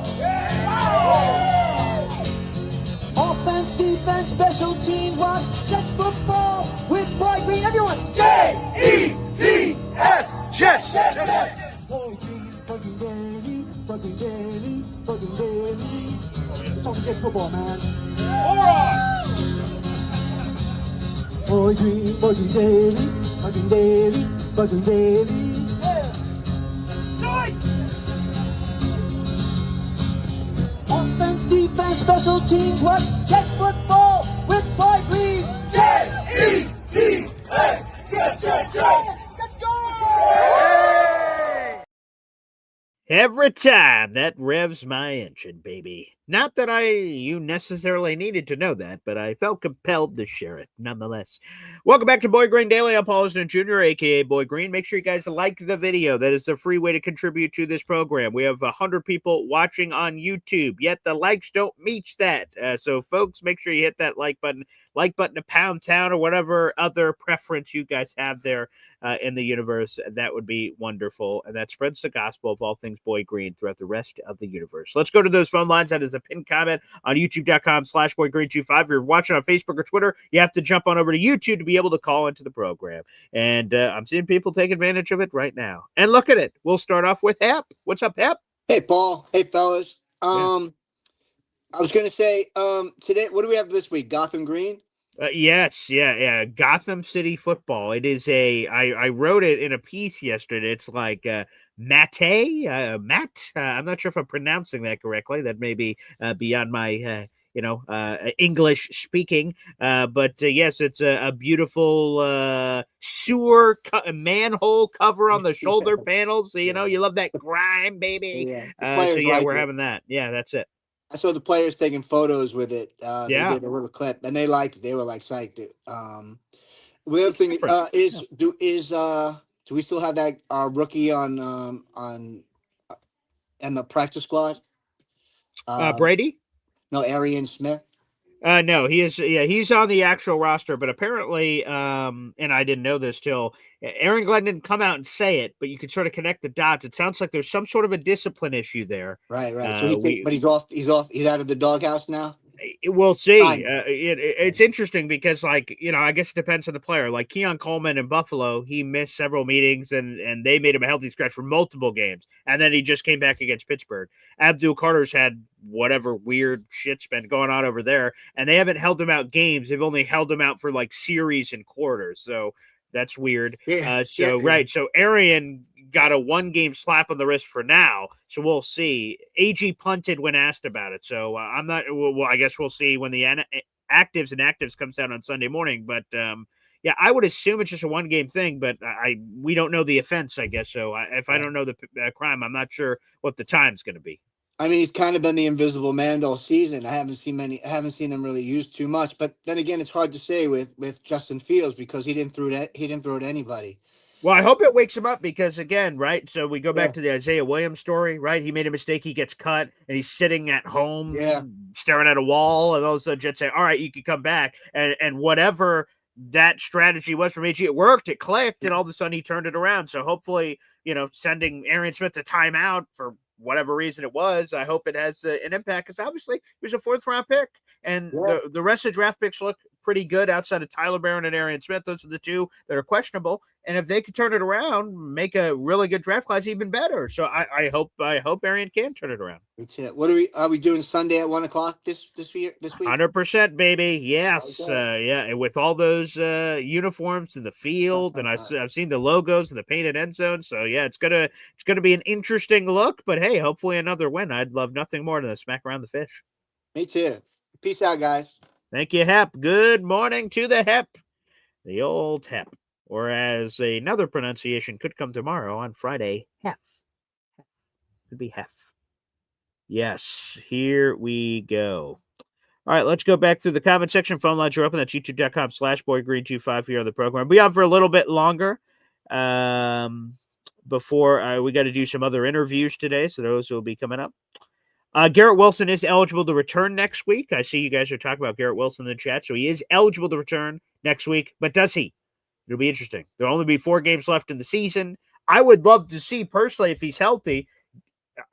Offense, defense, special teams, watch Jets football with Boy Green. Everyone, J-E-T-S, Jets. Boy Green, bugging daily, bugging daily, bugging daily. Talking Jets football, man. Boy Green, bugging daily, bugging daily, bugging daily. Offense, defense, special teams, watch Jets football with Boy Green. J-E-T-S, Jets. Let's go! Every time that revs my engine, baby. Not that you necessarily needed to know that, but I felt compelled to share it nonetheless. Welcome back to Boy Green Daily. I'm Paul Osden Jr., a.k.a. Boy Green. Make sure you guys like the video. That is a free way to contribute to this program. We have 100 people watching on YouTube, yet the likes don't meet that. So, folks, make sure you hit that like button to Pound Town or whatever other preference you guys have there in the universe. That would be wonderful. And that spreads the gospel of all things Boy Green throughout the rest of the universe. Let's go to those phone lines. That is a pinned comment on youtube.com/BoyGreen25. If you're watching on Facebook or Twitter, you have to jump on over to YouTube to be able to call into the program. And I'm seeing people take advantage of it right now. And look at it. We'll start off with Hep. What's up, Hep? Hey, Paul. Hey, fellas. Yeah. I was going to say, today, what do we have this week? Gotham Green? Yes. Gotham City football. It is I wrote it in a piece yesterday. It's like Matt. I'm not sure if I'm pronouncing that correctly. That may be beyond my English speaking. But yes, it's a beautiful sewer manhole cover on the shoulder panels. So, you love that grime, baby. Yeah. We're having that. Yeah, that's it. I saw the players taking photos with it. Yeah. They did a little clip, and they liked it. They were like psyched. The other thing do we still have that rookie on and the practice squad? Brady? No, Arian Smith. No, he is. Yeah, he's on the actual roster, but apparently, and I didn't know this till Aaron Glenn didn't come out and say it, but you can sort of connect the dots. It sounds like there's some sort of a discipline issue there. Right. So but he's off. He's off. He's out of the doghouse now. We'll see. Fine. It's interesting because, like, I guess it depends on the player. Like Keon Coleman in Buffalo, he missed several meetings, and they made him a healthy scratch for multiple games, and then he just came back against Pittsburgh. Abdul Carter's had whatever weird shit's been going on over there, and they haven't held him out games. They've only held him out for like series and quarters. So that's weird. Yeah. Right. So Arian got a 1-game slap on the wrist for now. So we'll see. AG punted when asked about it. So I'm not. Well, I guess we'll see when the actives comes out on Sunday morning. But yeah, I would assume it's just a 1-game thing. But we don't know the offense, I guess. So if I don't know the crime, I'm not sure what the time's going to be. I mean, he's kind of been the invisible man all season. I haven't seen them really used too much. But then again, it's hard to say with Justin Fields because he didn't throw it to anybody. Well, I hope it wakes him up because, again, right, so we go back to the Isaiah Williams story, right? He made a mistake, he gets cut, and he's sitting at home staring at a wall, and all of a sudden Jets say, all right, you can come back. And whatever that strategy was from AG, it worked, it clicked, and all of a sudden he turned it around. So hopefully, sending Arian Smith a timeout for whatever reason it was, I hope it has an impact because obviously he was a 4th-round pick, and the rest of the draft picks look pretty good outside of Tyler Barron and Arian Smith. Those are the 2 that are questionable, and if they could turn it around, make a really good draft class even better. So I hope Arian can turn it around. That's it. What are we doing Sunday at 1:00 this week? 100%, baby. Yes, yeah, and with all those uniforms in the field, and I've seen the logos and the painted end zone. So yeah, it's gonna be an interesting look. But hey, hopefully another win. I'd love nothing more than to smack around the fish. Me too. Peace out, guys. Thank you, Hep. Good morning to the Hep, the old Hep, or as another pronunciation could come tomorrow on Friday, Hef. Could be Hef. Yes, here we go. All right, let's go back through the comment section. Phone lines are open. That's youtube.com/boygreen25 here on the program. We'll be on for a little bit longer before we got to do some other interviews today, so those will be coming up. Garrett Wilson is eligible to return next week. I see you guys are talking about Garrett Wilson in the chat, so he is eligible to return next week, but does he? It'll be interesting. There'll only be 4 games left in the season. I would love to see, personally, if he's healthy,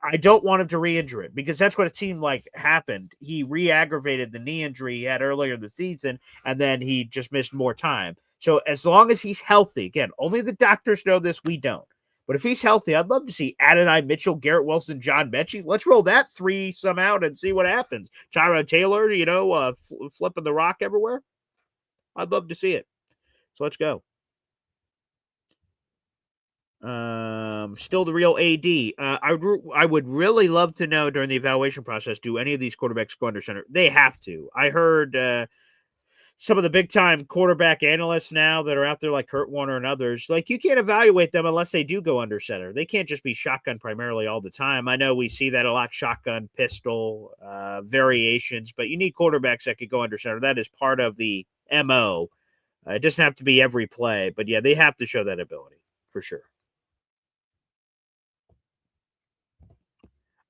I don't want him to re-injure it because that's what it seemed like happened. He re-aggravated the knee injury he had earlier in the season, and then he just missed more time. So as long as he's healthy, again, only the doctors know this, we don't. But if he's healthy, I'd love to see Adonai Mitchell, Garrett Wilson, John Mechie. Let's roll that 3-some out and see what happens. Tyrod Taylor, flipping the rock everywhere. I'd love to see it. So let's go. Still the real AD. I would really love to know during the evaluation process, do any of these quarterbacks go under center? They have to. I heard some of the big time quarterback analysts now that are out there like Kurt Warner and others, like you can't evaluate them unless they do go under center. They can't just be shotgun primarily all the time. I know we see that a lot, shotgun, pistol, variations, but you need quarterbacks that could go under center. That is part of the MO. It doesn't have to be every play, but yeah, they have to show that ability for sure.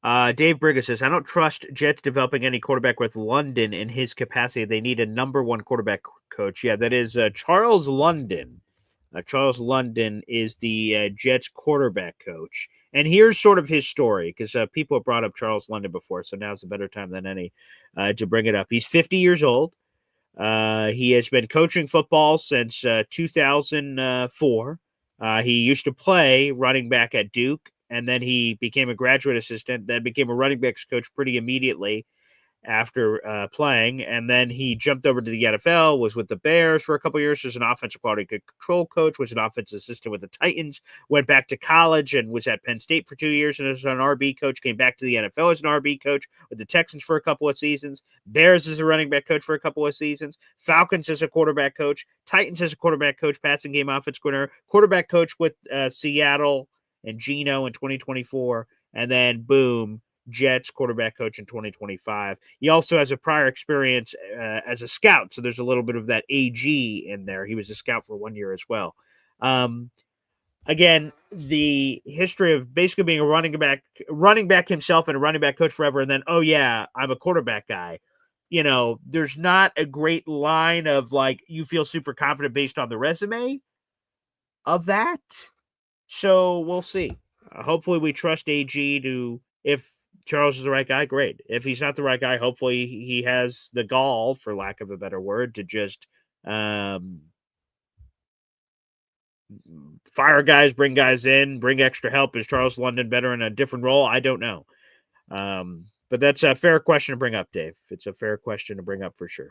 Dave Briggs says, I don't trust Jets developing any quarterback with London in his capacity. They need a number 1 quarterback coach. Yeah, that is Charles London. Charles London is the Jets quarterback coach. And here's sort of his story, because people have brought up Charles London before, so now's a better time than any to bring it up. He's 50 years old. He has been coaching football since 2004. He used to play running back at Duke. And then he became a graduate assistant, then became a running backs coach pretty immediately after playing. And then he jumped over to the NFL, was with the Bears for a couple of years as an offensive quality control coach, was an offensive assistant with the Titans, went back to college and was at Penn State for 2 years and as an RB coach, came back to the NFL as an RB coach with the Texans for a couple of seasons, Bears as a running back coach for a couple of seasons, Falcons as a quarterback coach, Titans as a quarterback coach, passing game offense coordinator, quarterback coach with Seattle and Geno in 2024, and then boom, Jets quarterback coach in 2025. He also has a prior experience as a scout, so there's a little bit of that AG in there. He was a scout for 1 year as well. Again, the history of basically being a running back himself and a running back coach forever, and then, oh yeah, I'm a quarterback guy. there's not a great line of like you feel super confident based on the resume of that. So we'll see. Hopefully we trust AG to, if Charles is the right guy, great. If he's not the right guy, hopefully he has the gall, for lack of a better word, to just fire guys, bring guys in, bring extra help. Is Charles London better in a different role? I don't know. But that's a fair question to bring up, Dave. It's a fair question to bring up for sure.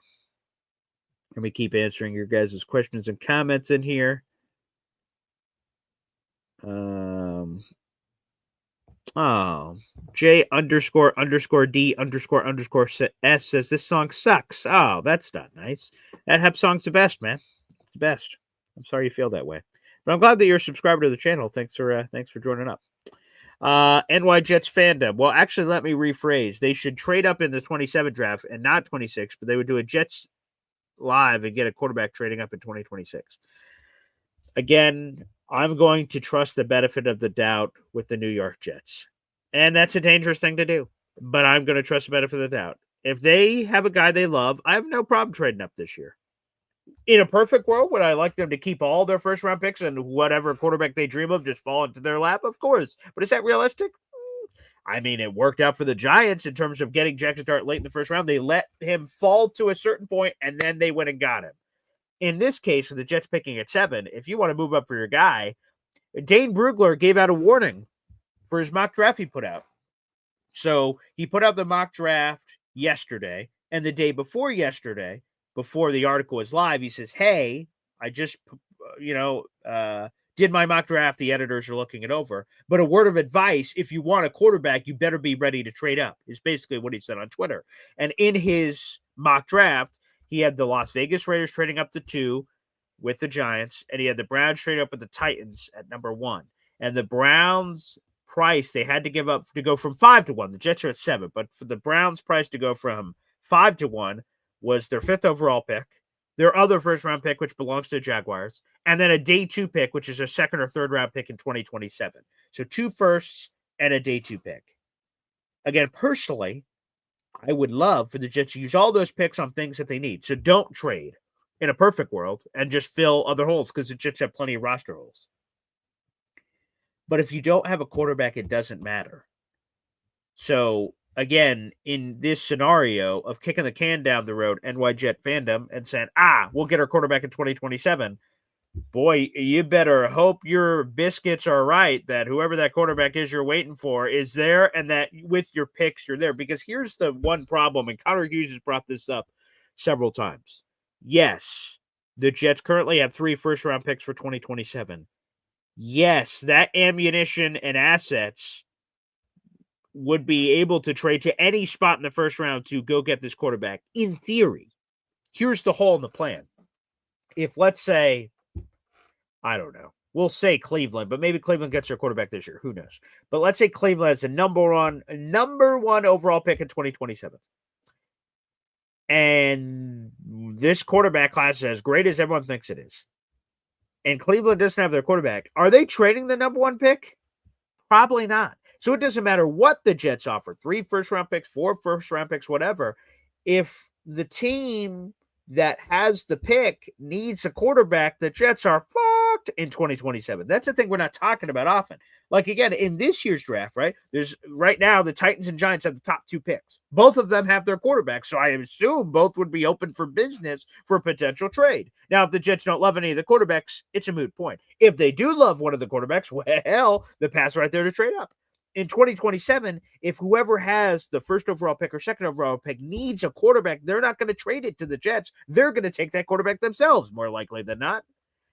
Let me keep answering your guys' questions and comments in here. J__D__S says this song sucks. Oh, that's not nice. That Hep song's the best, man. It's the best. I'm sorry you feel that way, but I'm glad that you're a subscriber to the channel. Thanks for joining up. NY Jets fandom. Well, actually, let me rephrase. They should trade up in the 27 draft and not 26, but they would do a Jets live and get a quarterback trading up in 2026. Again, I'm going to trust the benefit of the doubt with the New York Jets. And that's a dangerous thing to do, but I'm going to trust the benefit of the doubt. If they have a guy they love, I have no problem trading up this year. In a perfect world, would I like them to keep all their first-round picks and whatever quarterback they dream of just fall into their lap? Of course. But is that realistic? I mean, it worked out for the Giants in terms of getting Jackson Dart late in the first round. They let him fall to a certain point, and then they went and got him. In this case, with the Jets picking at 7, if you want to move up for your guy, Dane Brugler gave out a warning for his mock draft he put out. So he put out the mock draft yesterday, and the day before yesterday, before the article was live, he says, hey, I just, did my mock draft. The editors are looking it over. But a word of advice, if you want a quarterback, you better be ready to trade up, is basically what he said on Twitter. And in his mock draft, he had the Las Vegas Raiders trading up to 2 with the Giants, and he had the Browns trading up with the Titans at number 1. And the Browns price they had to give up to go from 5 to 1. The Jets are at 7, but for the Browns price to go from 5 to 1 was their 5th overall pick, their other first-round pick, which belongs to the Jaguars, and then a day 2 pick, which is a 2nd or 3rd round pick in 2027. So 2 firsts and a day 2 pick. Again, personally, I would love for the Jets to use all those picks on things that they need. So don't trade in a perfect world and just fill other holes, because the Jets have plenty of roster holes. But if you don't have a quarterback, it doesn't matter. So again, in this scenario of kicking the can down the road, NY Jet fandom, and saying, we'll get our quarterback in 2027, boy, you better hope your biscuits are right that whoever that quarterback is you're waiting for is there, and that with your picks you're there. Because here's the one problem, and Connor Hughes has brought this up several times. Yes, the Jets currently have 3 first-round picks for 2027. Yes, that ammunition and assets would be able to trade to any spot in the first round to go get this quarterback. In theory, here's the hole in the plan. If, let's say, I don't know, we'll say Cleveland, but maybe Cleveland gets their quarterback this year. Who knows? But let's say Cleveland has a number one overall pick in 2027. And this quarterback class is as great as everyone thinks it is. And Cleveland doesn't have their quarterback. Are they trading the number 1 pick? Probably not. So it doesn't matter what the Jets offer, 3 first-round picks, 4 first-round picks, whatever. If the team that has the pick needs a quarterback, the Jets are fucked in 2027. That's the thing we're not talking about often. Like, again, in this year's draft, right, right now the Titans and Giants have the top 2 picks. Both of them have their quarterbacks, so I assume both would be open for business for a potential trade. Now, if the Jets don't love any of the quarterbacks, it's a moot point. If they do love one of the quarterbacks, well, the path's right there to trade up. In 2027, if whoever has the 1st overall pick or 2nd overall pick needs a quarterback, they're not going to trade it to the Jets. They're going to take that quarterback themselves, more likely than not.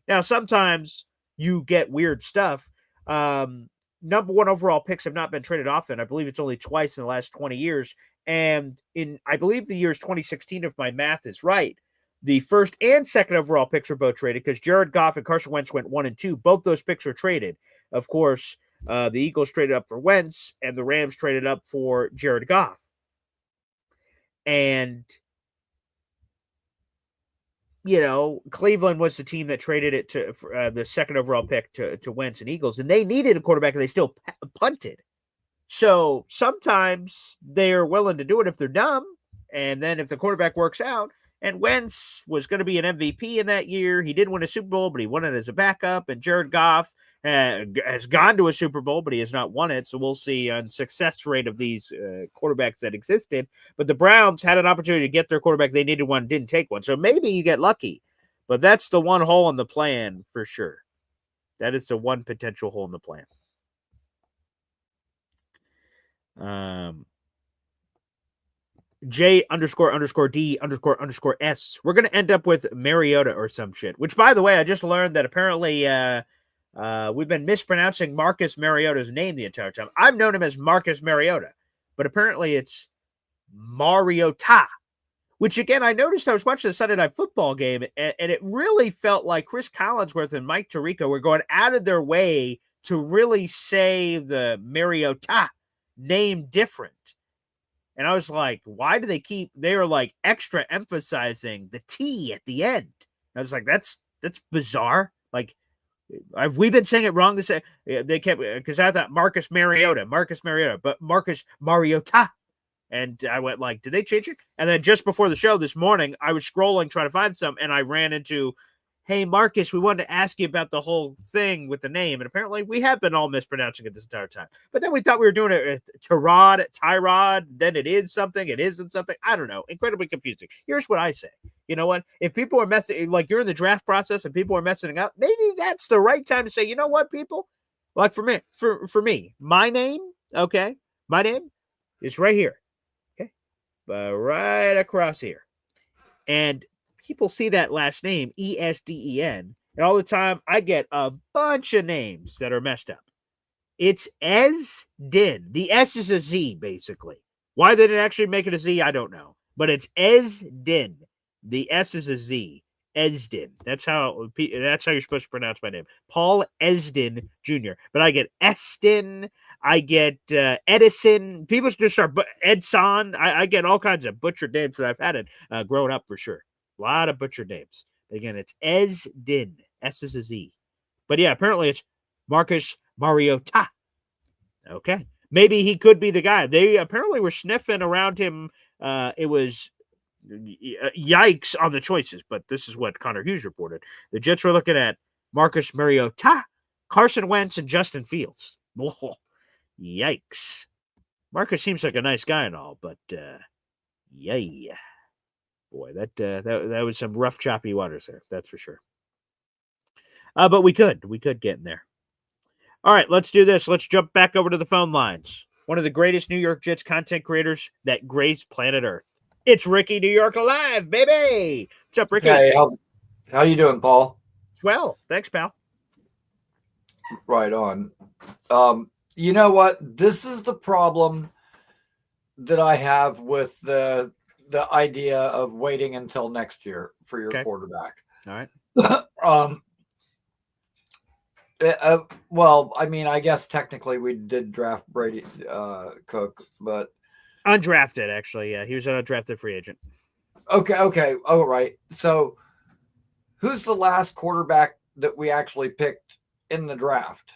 Now, sometimes you get weird stuff. Number 1 overall picks have not been traded often. I believe it's only twice in the last 20 years. And I believe the year's 2016, if my math is right, the 1st and 2nd overall picks were both traded because Jared Goff and Carson Wentz went 1 and 2. Both those picks were traded. Of course, the Eagles traded up for Wentz, and the Rams traded up for Jared Goff. And, Cleveland was the team that traded it to the 2nd overall pick to Wentz and Eagles, and they needed a quarterback, and they still punted. So sometimes they're willing to do it if they're dumb. And then if the quarterback works out, and Wentz was going to be an MVP in that year, he did win a Super Bowl, but he won it as a backup. And Jared Goff has gone to a Super Bowl, but he has not won it. So we'll see on success rate of these quarterbacks that existed. But the Browns had an opportunity to get their quarterback. They needed one, didn't take one. So maybe you get lucky. But that's the one hole in the plan for sure. That is the one potential hole in the plan. J__D__S. We're going to end up with Mariota or some shit. Which, by the way, I just learned that apparently we've been mispronouncing Marcus Mariota's name the entire time. I've known him as Marcus Mariota, but apparently it's Mariota. Which, again, I noticed I was watching the Sunday Night Football game, and it really felt like Chris Collinsworth and Mike Tirico were going out of their way to really say the Mariota name different. And I was like, why do they were like extra emphasizing the T at the end. I was like, that's bizarre. Like, have we been saying it wrong? They kept, because I thought Marcus Mariota, but Marcus Mariota. And I went like, did they change it? And then just before the show this morning, I was scrolling trying to find some, and I ran into, hey, Marcus, we wanted to ask you about the whole thing with the name. And apparently we have been all mispronouncing it this entire time. But then we thought we were doing it Tyrod, then it is something, it isn't something. I don't know. Incredibly confusing. Here's what I say. You know what? If people are messing, like you're in the draft process and people are messing up, maybe that's the right time to say, you know what, people? Like for me, my name, okay? My name is right here. Right across here. And people see that last name, Esden, and all the time I get a bunch of names that are messed up. It's Esden. The S is a Z, basically. Why they didn't actually make it a Z, I don't know. But it's Esden. The S is a Z. Esden. That's how you're supposed to pronounce my name. Paul Esden Jr. But I get Eston. I get Edison. People just start Edson. I get all kinds of butchered names that I've had it growing up for sure. A lot of butchered names. Again, it's Esden. S is a Z. But yeah, apparently it's Marcus Mariota. Okay. Maybe he could be the guy. They apparently were sniffing around him. It was yikes on the choices, but this is what Connor Hughes reported. The Jets were looking at Marcus Mariota, Carson Wentz, and Justin Fields. Oh, yikes. Marcus seems like a nice guy and all, but yeah. Boy, that was some rough, choppy waters there. That's for sure. But we could get in there. All right, let's do this. Let's jump back over to the phone lines. One of the greatest New York Jets content creators that grace planet Earth. It's Ricky New York Alive, baby. What's up, Ricky? Hey, how you doing, Paul? Well, thanks, pal. Right on. You know what? This is the problem that I have with the idea of waiting until next year for your quarterback. All right. Well, I mean, I guess technically we did draft Brady Cook, but undrafted, actually. Yeah, he was an undrafted free agent. Okay. Oh, right. So, who's the last quarterback that we actually picked in the draft?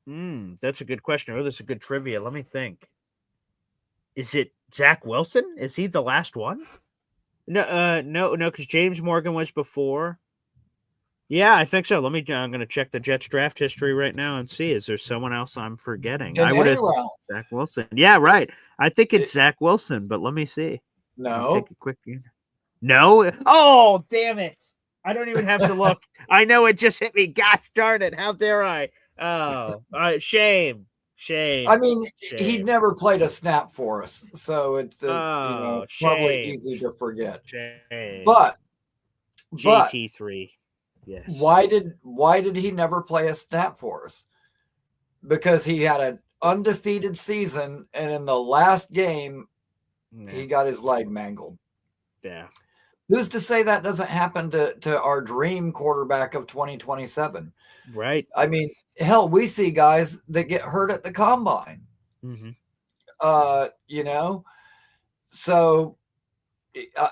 That's a good question. Oh, that's a good trivia. Let me think. Is it Zach Wilson? Is he the last one? No, because James Morgan was before. Yeah, I think so. I'm going to check the Jets draft history right now and see. Is there someone else I'm forgetting? I would have Zach Wilson. Yeah, right. I think it's Zach Wilson, but let me see. No. Take a quick. No. Oh, damn it! I don't even have to look. I know it just hit me. Gosh darn it! How dare I? Oh, shame. I mean, he'd never played a snap for us, so it's probably easy to forget. Shame. But JT3. Yes. Why did he never play a snap for us? Because he had an undefeated season, and in the last game, he got his leg mangled. Yeah. Who's to say that doesn't happen to our dream quarterback of 2027? Right. I mean, hell, we see guys that get hurt at the combine. Mm-hmm. So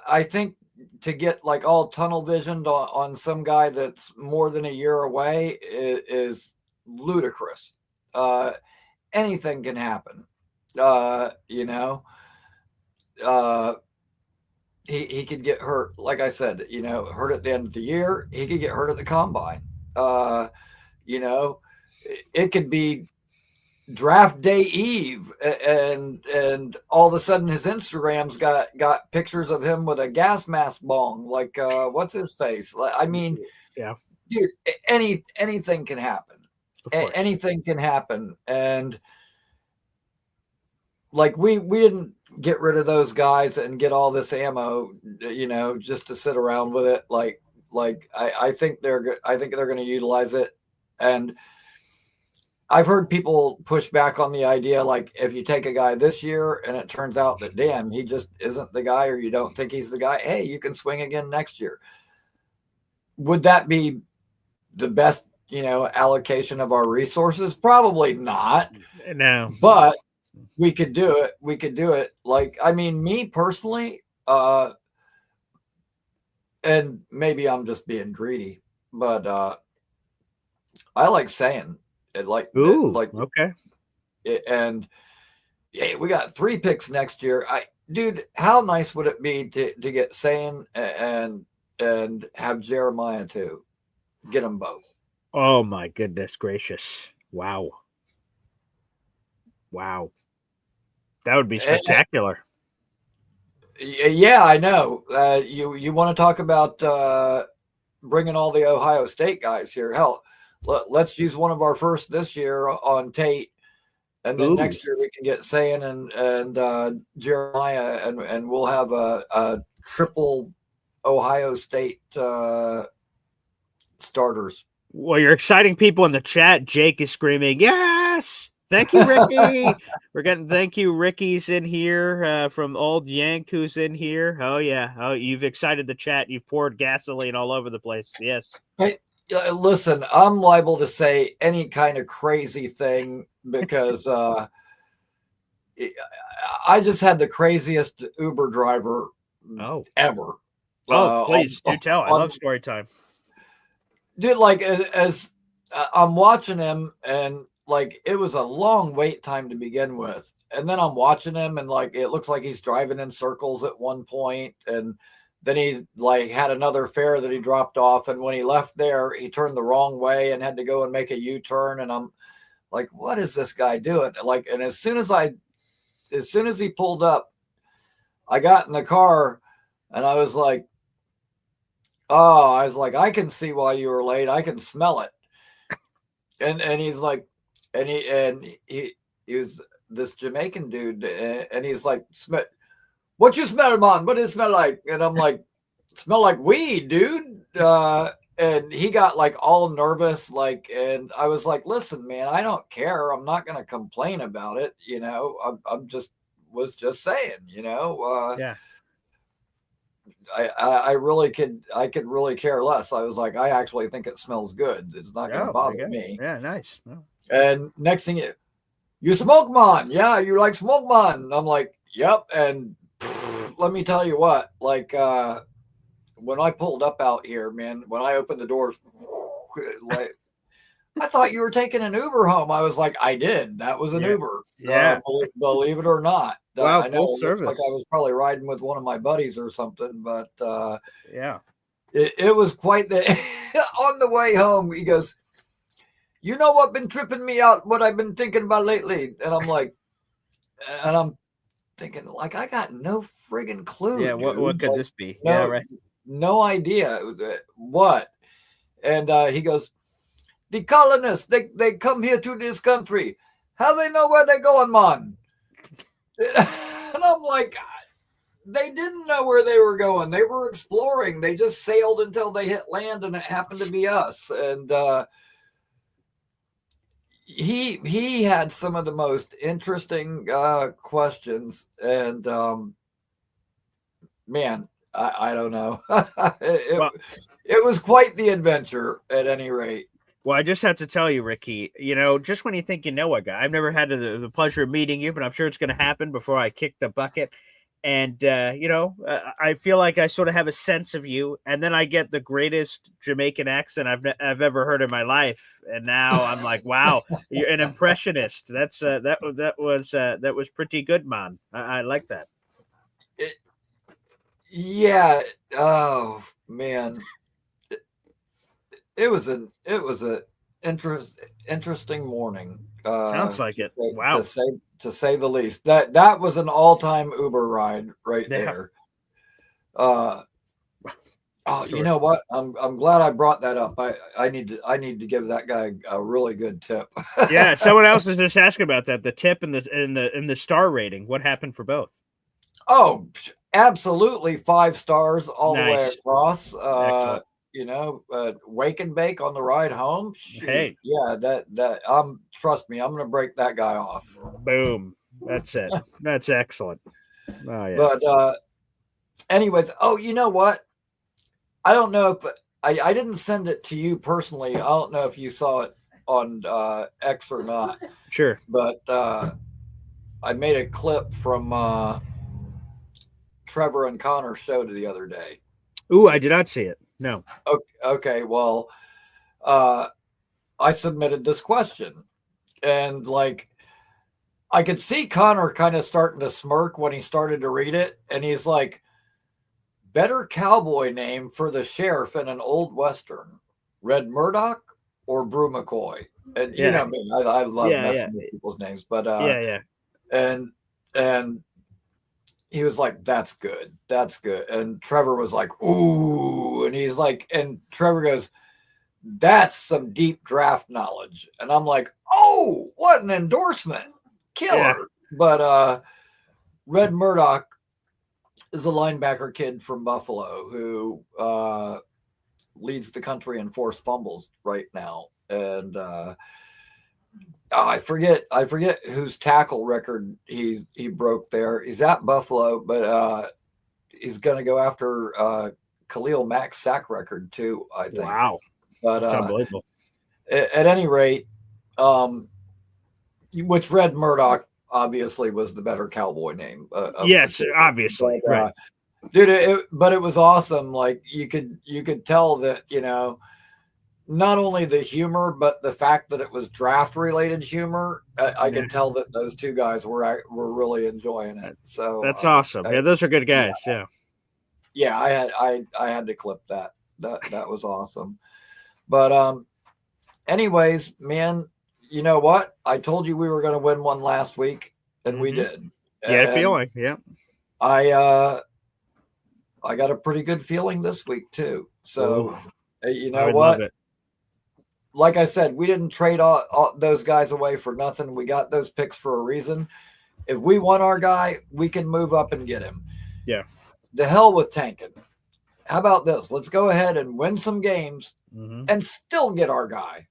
I think to get like all tunnel visioned on some guy that's more than a year away is ludicrous. Anything can happen. he could get hurt. Like I said, hurt at the end of the year. He could get hurt at the combine. You know, it could be draft day eve, and all of a sudden his Instagram's got pictures of him with a gas mask bong. Like, what's his face? I mean, Yeah, dude, anything can happen. Anything can happen, and like we didn't get rid of those guys and get all this ammo, just to sit around with it. Like I think they're going to utilize it, and I've heard people push back on the idea, like if you take a guy this year and it turns out that damn he just isn't the guy, or you don't think he's the guy, hey, you can swing again next year. Would that be the best allocation of our resources? Probably not. No, but we could do it. Like, I mean, me personally, and maybe I'm just being greedy, but I like saying it. Okay. And yeah, we got 3 picks next year. Dude, how nice would it be to get Sayin and have Jeremiah too? Get them both. Oh my goodness gracious! Wow. That would be spectacular. Yeah, I know. You want to talk about bringing all the Ohio State guys here? Hell, let's use one of our first this year on Tate, and then next year we can get Sayin and Jeremiah, and we'll have a triple Ohio State starters. Well, you're exciting people in the chat. Jake is screaming, "Yes! Thank you, Ricky." We're getting thank you, Ricky's in here from Old Yank, who's in here. Oh yeah, you've excited the chat. You've poured gasoline all over the place. Yes. Hey, listen, I'm liable to say any kind of crazy thing because I just had the craziest Uber driver ever. Oh, please do tell. I love story time. Dude, like as I'm watching him, and like it was a long wait time to begin with, and then I'm watching him, and like it looks like he's driving in circles at one point, and then he's like had another fare that he dropped off, and when he left there, he turned the wrong way and had to go and make a U-turn, and I'm like, what is this guy doing? Like, and as soon as he pulled up, I got in the car, and I was like, I can see why you were late. I can smell it. And he's like, and he was this Jamaican dude, and he's like, what you smell, man? What does it smell like? And I'm like, smell like weed, dude. And he got like all nervous, like, and I was like, listen, man, I don't care. I'm not going to complain about it. Was just saying, yeah. I could really care less. I was like, I actually think it smells good. It's not going to bother me. Yeah, nice. And next thing you smoke, man. Yeah, you like smoke, man. And I'm like, yep. And let me tell you what, like when I pulled up out here, man, when I opened the doors, like I thought you were taking an Uber home. I was like, I did. That was an Uber. Yeah. Believe it or not. Wow, I know full it service. looks like I was probably riding with one of my buddies or something, but yeah, it was quite the on the way home. He goes, you know what been tripping me out, what I've been thinking about lately? And I'm like, and I'm thinking, like, I got no friggin' clue. Yeah, what could this be? No, yeah, right. No idea what. And he goes, the colonists, they come here to this country. How they know where they're going, man? And I'm like, they didn't know where they were going. They were exploring. They just sailed until they hit land, and it happened to be us. And he had some of the most interesting questions. And man, I don't know. It was quite the adventure at any rate. Well, I just have to tell you, Ricky, just when you think you know a guy, I've never had the pleasure of meeting you, but I'm sure it's going to happen before I kick the bucket. And, I feel like I sort of have a sense of you. And then I get the greatest Jamaican accent I've ever heard in my life. And now I'm like, wow, you're an impressionist. That's that was pretty good, man. I like that. Yeah. Oh man, it was a interesting morning. Sounds like it. Wow. To say the least. That was an all time Uber ride right Yeah. there. Uh, oh, you Sure. know what? I'm glad I brought that up. I need to give that guy a really good tip. Yeah. Someone else is just asking about that. The tip and the star rating. What happened for both? Oh, absolutely 5 stars all the way Nice. across. Excellent. Wake and bake on the ride home. Shoot, Hey, yeah, that trust me, I'm gonna break that guy off. boom. That's it. That's excellent. Oh yeah. But anyways, oh, you know what? I don't know if I didn't send it to you personally. I don't know if you saw it on X or not, Sure. but I made a clip from Trevor and Connor's show the other day. Ooh, I did not see it. No. Okay, well, I submitted this question, and like I could see Connor kind of starting to smirk when he started to read it, and he's like, "Better cowboy name for the sheriff in an old western, Red Murdoch or Brew McCoy?" And you Yeah. know me, I love Yeah. messing Yeah. with people's names, but Yeah. Yeah. and he was like, "That's good, that's good." And Trevor was like, "Ooh," and he's like, and Trevor goes, "That's some deep draft knowledge." And I'm like, "Oh, what an endorsement. Yeah. Killer." But Red Murdoch is a linebacker kid from Buffalo who leads the country in forced fumbles right now. And I forget whose tackle record he broke there. He's at Buffalo, but he's going to go after Khalil Mack's sack record too, I think. Wow. But That's unbelievable. at any rate, which Red Murdoch obviously was the better cowboy name. Yes, obviously. But, Right. dude, but it was awesome. Like you could tell that not only the humor, but the fact that it was draft related humor. I Yeah. could tell that those two guys were really enjoying it. So That's awesome. Yeah, those are good guys. Yeah. yeah, I had to clip that. That was awesome. But anyways, man, you know what? I told you we were going to win one last week, and we did. Yeah, And feeling. Yeah. I got a pretty good feeling this week too. So you I know would what? love it. Like I said, we didn't trade all those guys away for nothing. We got those picks for a reason. If we want our guy, we can move up and get him. Yeah. The hell with tanking. How about this? Let's go ahead and win some games and still get our guy.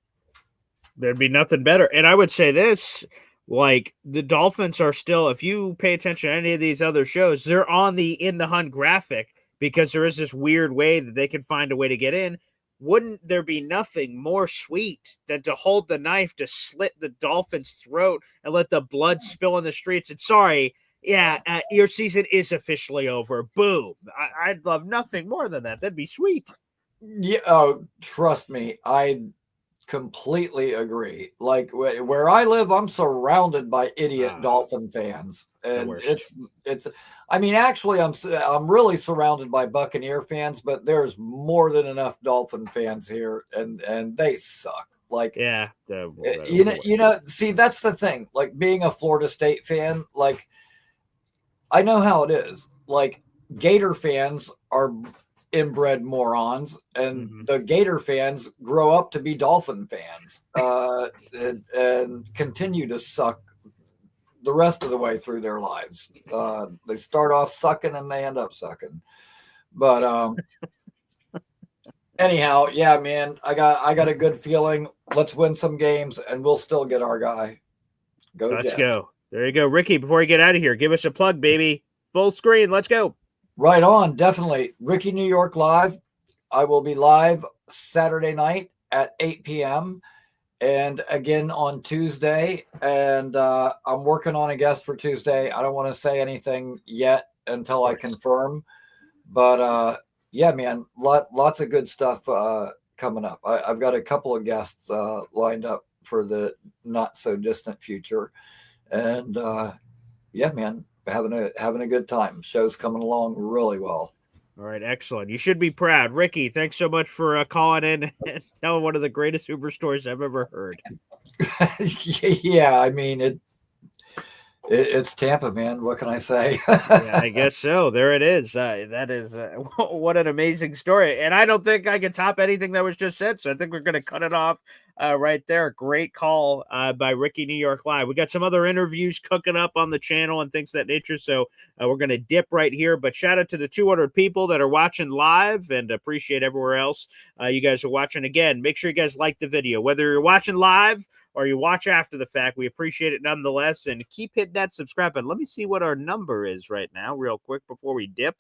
There'd be nothing better. And I would say this, like the Dolphins are still, if you pay attention to any of these other shows, they're on the in the hunt graphic because there is this weird way that they can find a way to get in. Wouldn't there be nothing more sweet than to hold the knife to slit the Dolphins' throat and let the blood spill in the streets? And sorry, yeah, your season is officially over. Boom. I'd love nothing more than that. That'd be sweet. Yeah, oh, trust me, I completely agree. Like where I live, I'm surrounded by idiot Dolphin fans, and it's. I mean, actually, I'm really surrounded by Buccaneer fans, but there's more than enough Dolphin fans here, and they suck. Like, yeah, see, that's the thing. Like being a Florida State fan, like I know how it is. Like Gator fans are inbred morons, and the Gator fans grow up to be Dolphin fans and continue to suck the rest of the way through their lives. They start off sucking and they end up sucking. But anyhow, yeah, man, I got a good feeling. Let's win some games and we'll still get our guy. Let's Jets. go. There you go. Ricky, before you get out of here, give us a plug, baby. Full screen. Let's go. Right on, definitely. Ricky New York Live. I will be live Saturday night at 8 p.m. and again on Tuesday. And I'm working on a guest for Tuesday. I don't want to say anything yet until I confirm. But yeah, man, lots of good stuff coming up. I've got a couple of guests lined up for the not so distant future. And yeah, man. Having a good time. Show's coming along really well. All right, excellent. You should be proud. Ricky, thanks so much for calling in and telling one of the greatest Uber stories I've ever heard. Yeah, I mean it's Tampa, man. What can I say? Yeah, I guess so. There it is. That is what an amazing story. And I don't think I can top anything that was just said. So I think we're going to cut it off right there. Great call by Ricky New York Live. We got some other interviews cooking up on the channel and things of that nature. So we're going to dip right here. But shout out to the 200 people that are watching live and appreciate everywhere else you guys are watching. Again, make sure you guys like the video, whether you're watching live or you watch after the fact. We appreciate it nonetheless. And keep hitting that subscribe button. Let me see what our number is right now, real quick, before we dip.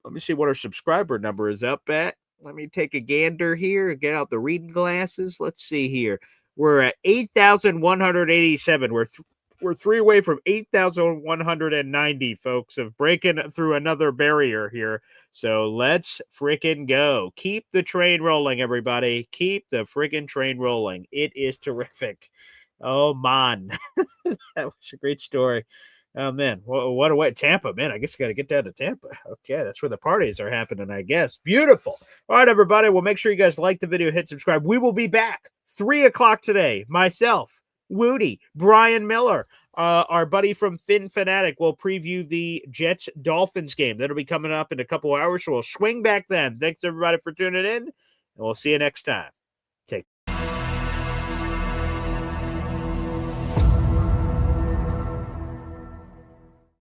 Let me see what our subscriber number is up at. Let me take a gander here and get out the reading glasses. Let's see here. We're at 8,187. We're 3 away from 8,190, folks, of breaking through another barrier here. So let's freaking go. Keep the train rolling, everybody. Keep the freaking train rolling. It is terrific. Oh, man. That was a great story. Oh, man. What a way. Tampa, man. I guess you got to get down to Tampa. Okay, that's where the parties are happening, I guess. Beautiful. All right, everybody. Well, make sure you guys like the video, hit subscribe. We will be back 3 o'clock today. Myself, Woody, Brian Miller, our buddy from Fin Fanatic will preview the Jets-Dolphins game. That'll be coming up in a couple hours, so we'll swing back then. Thanks, everybody, for tuning in, and we'll see you next time.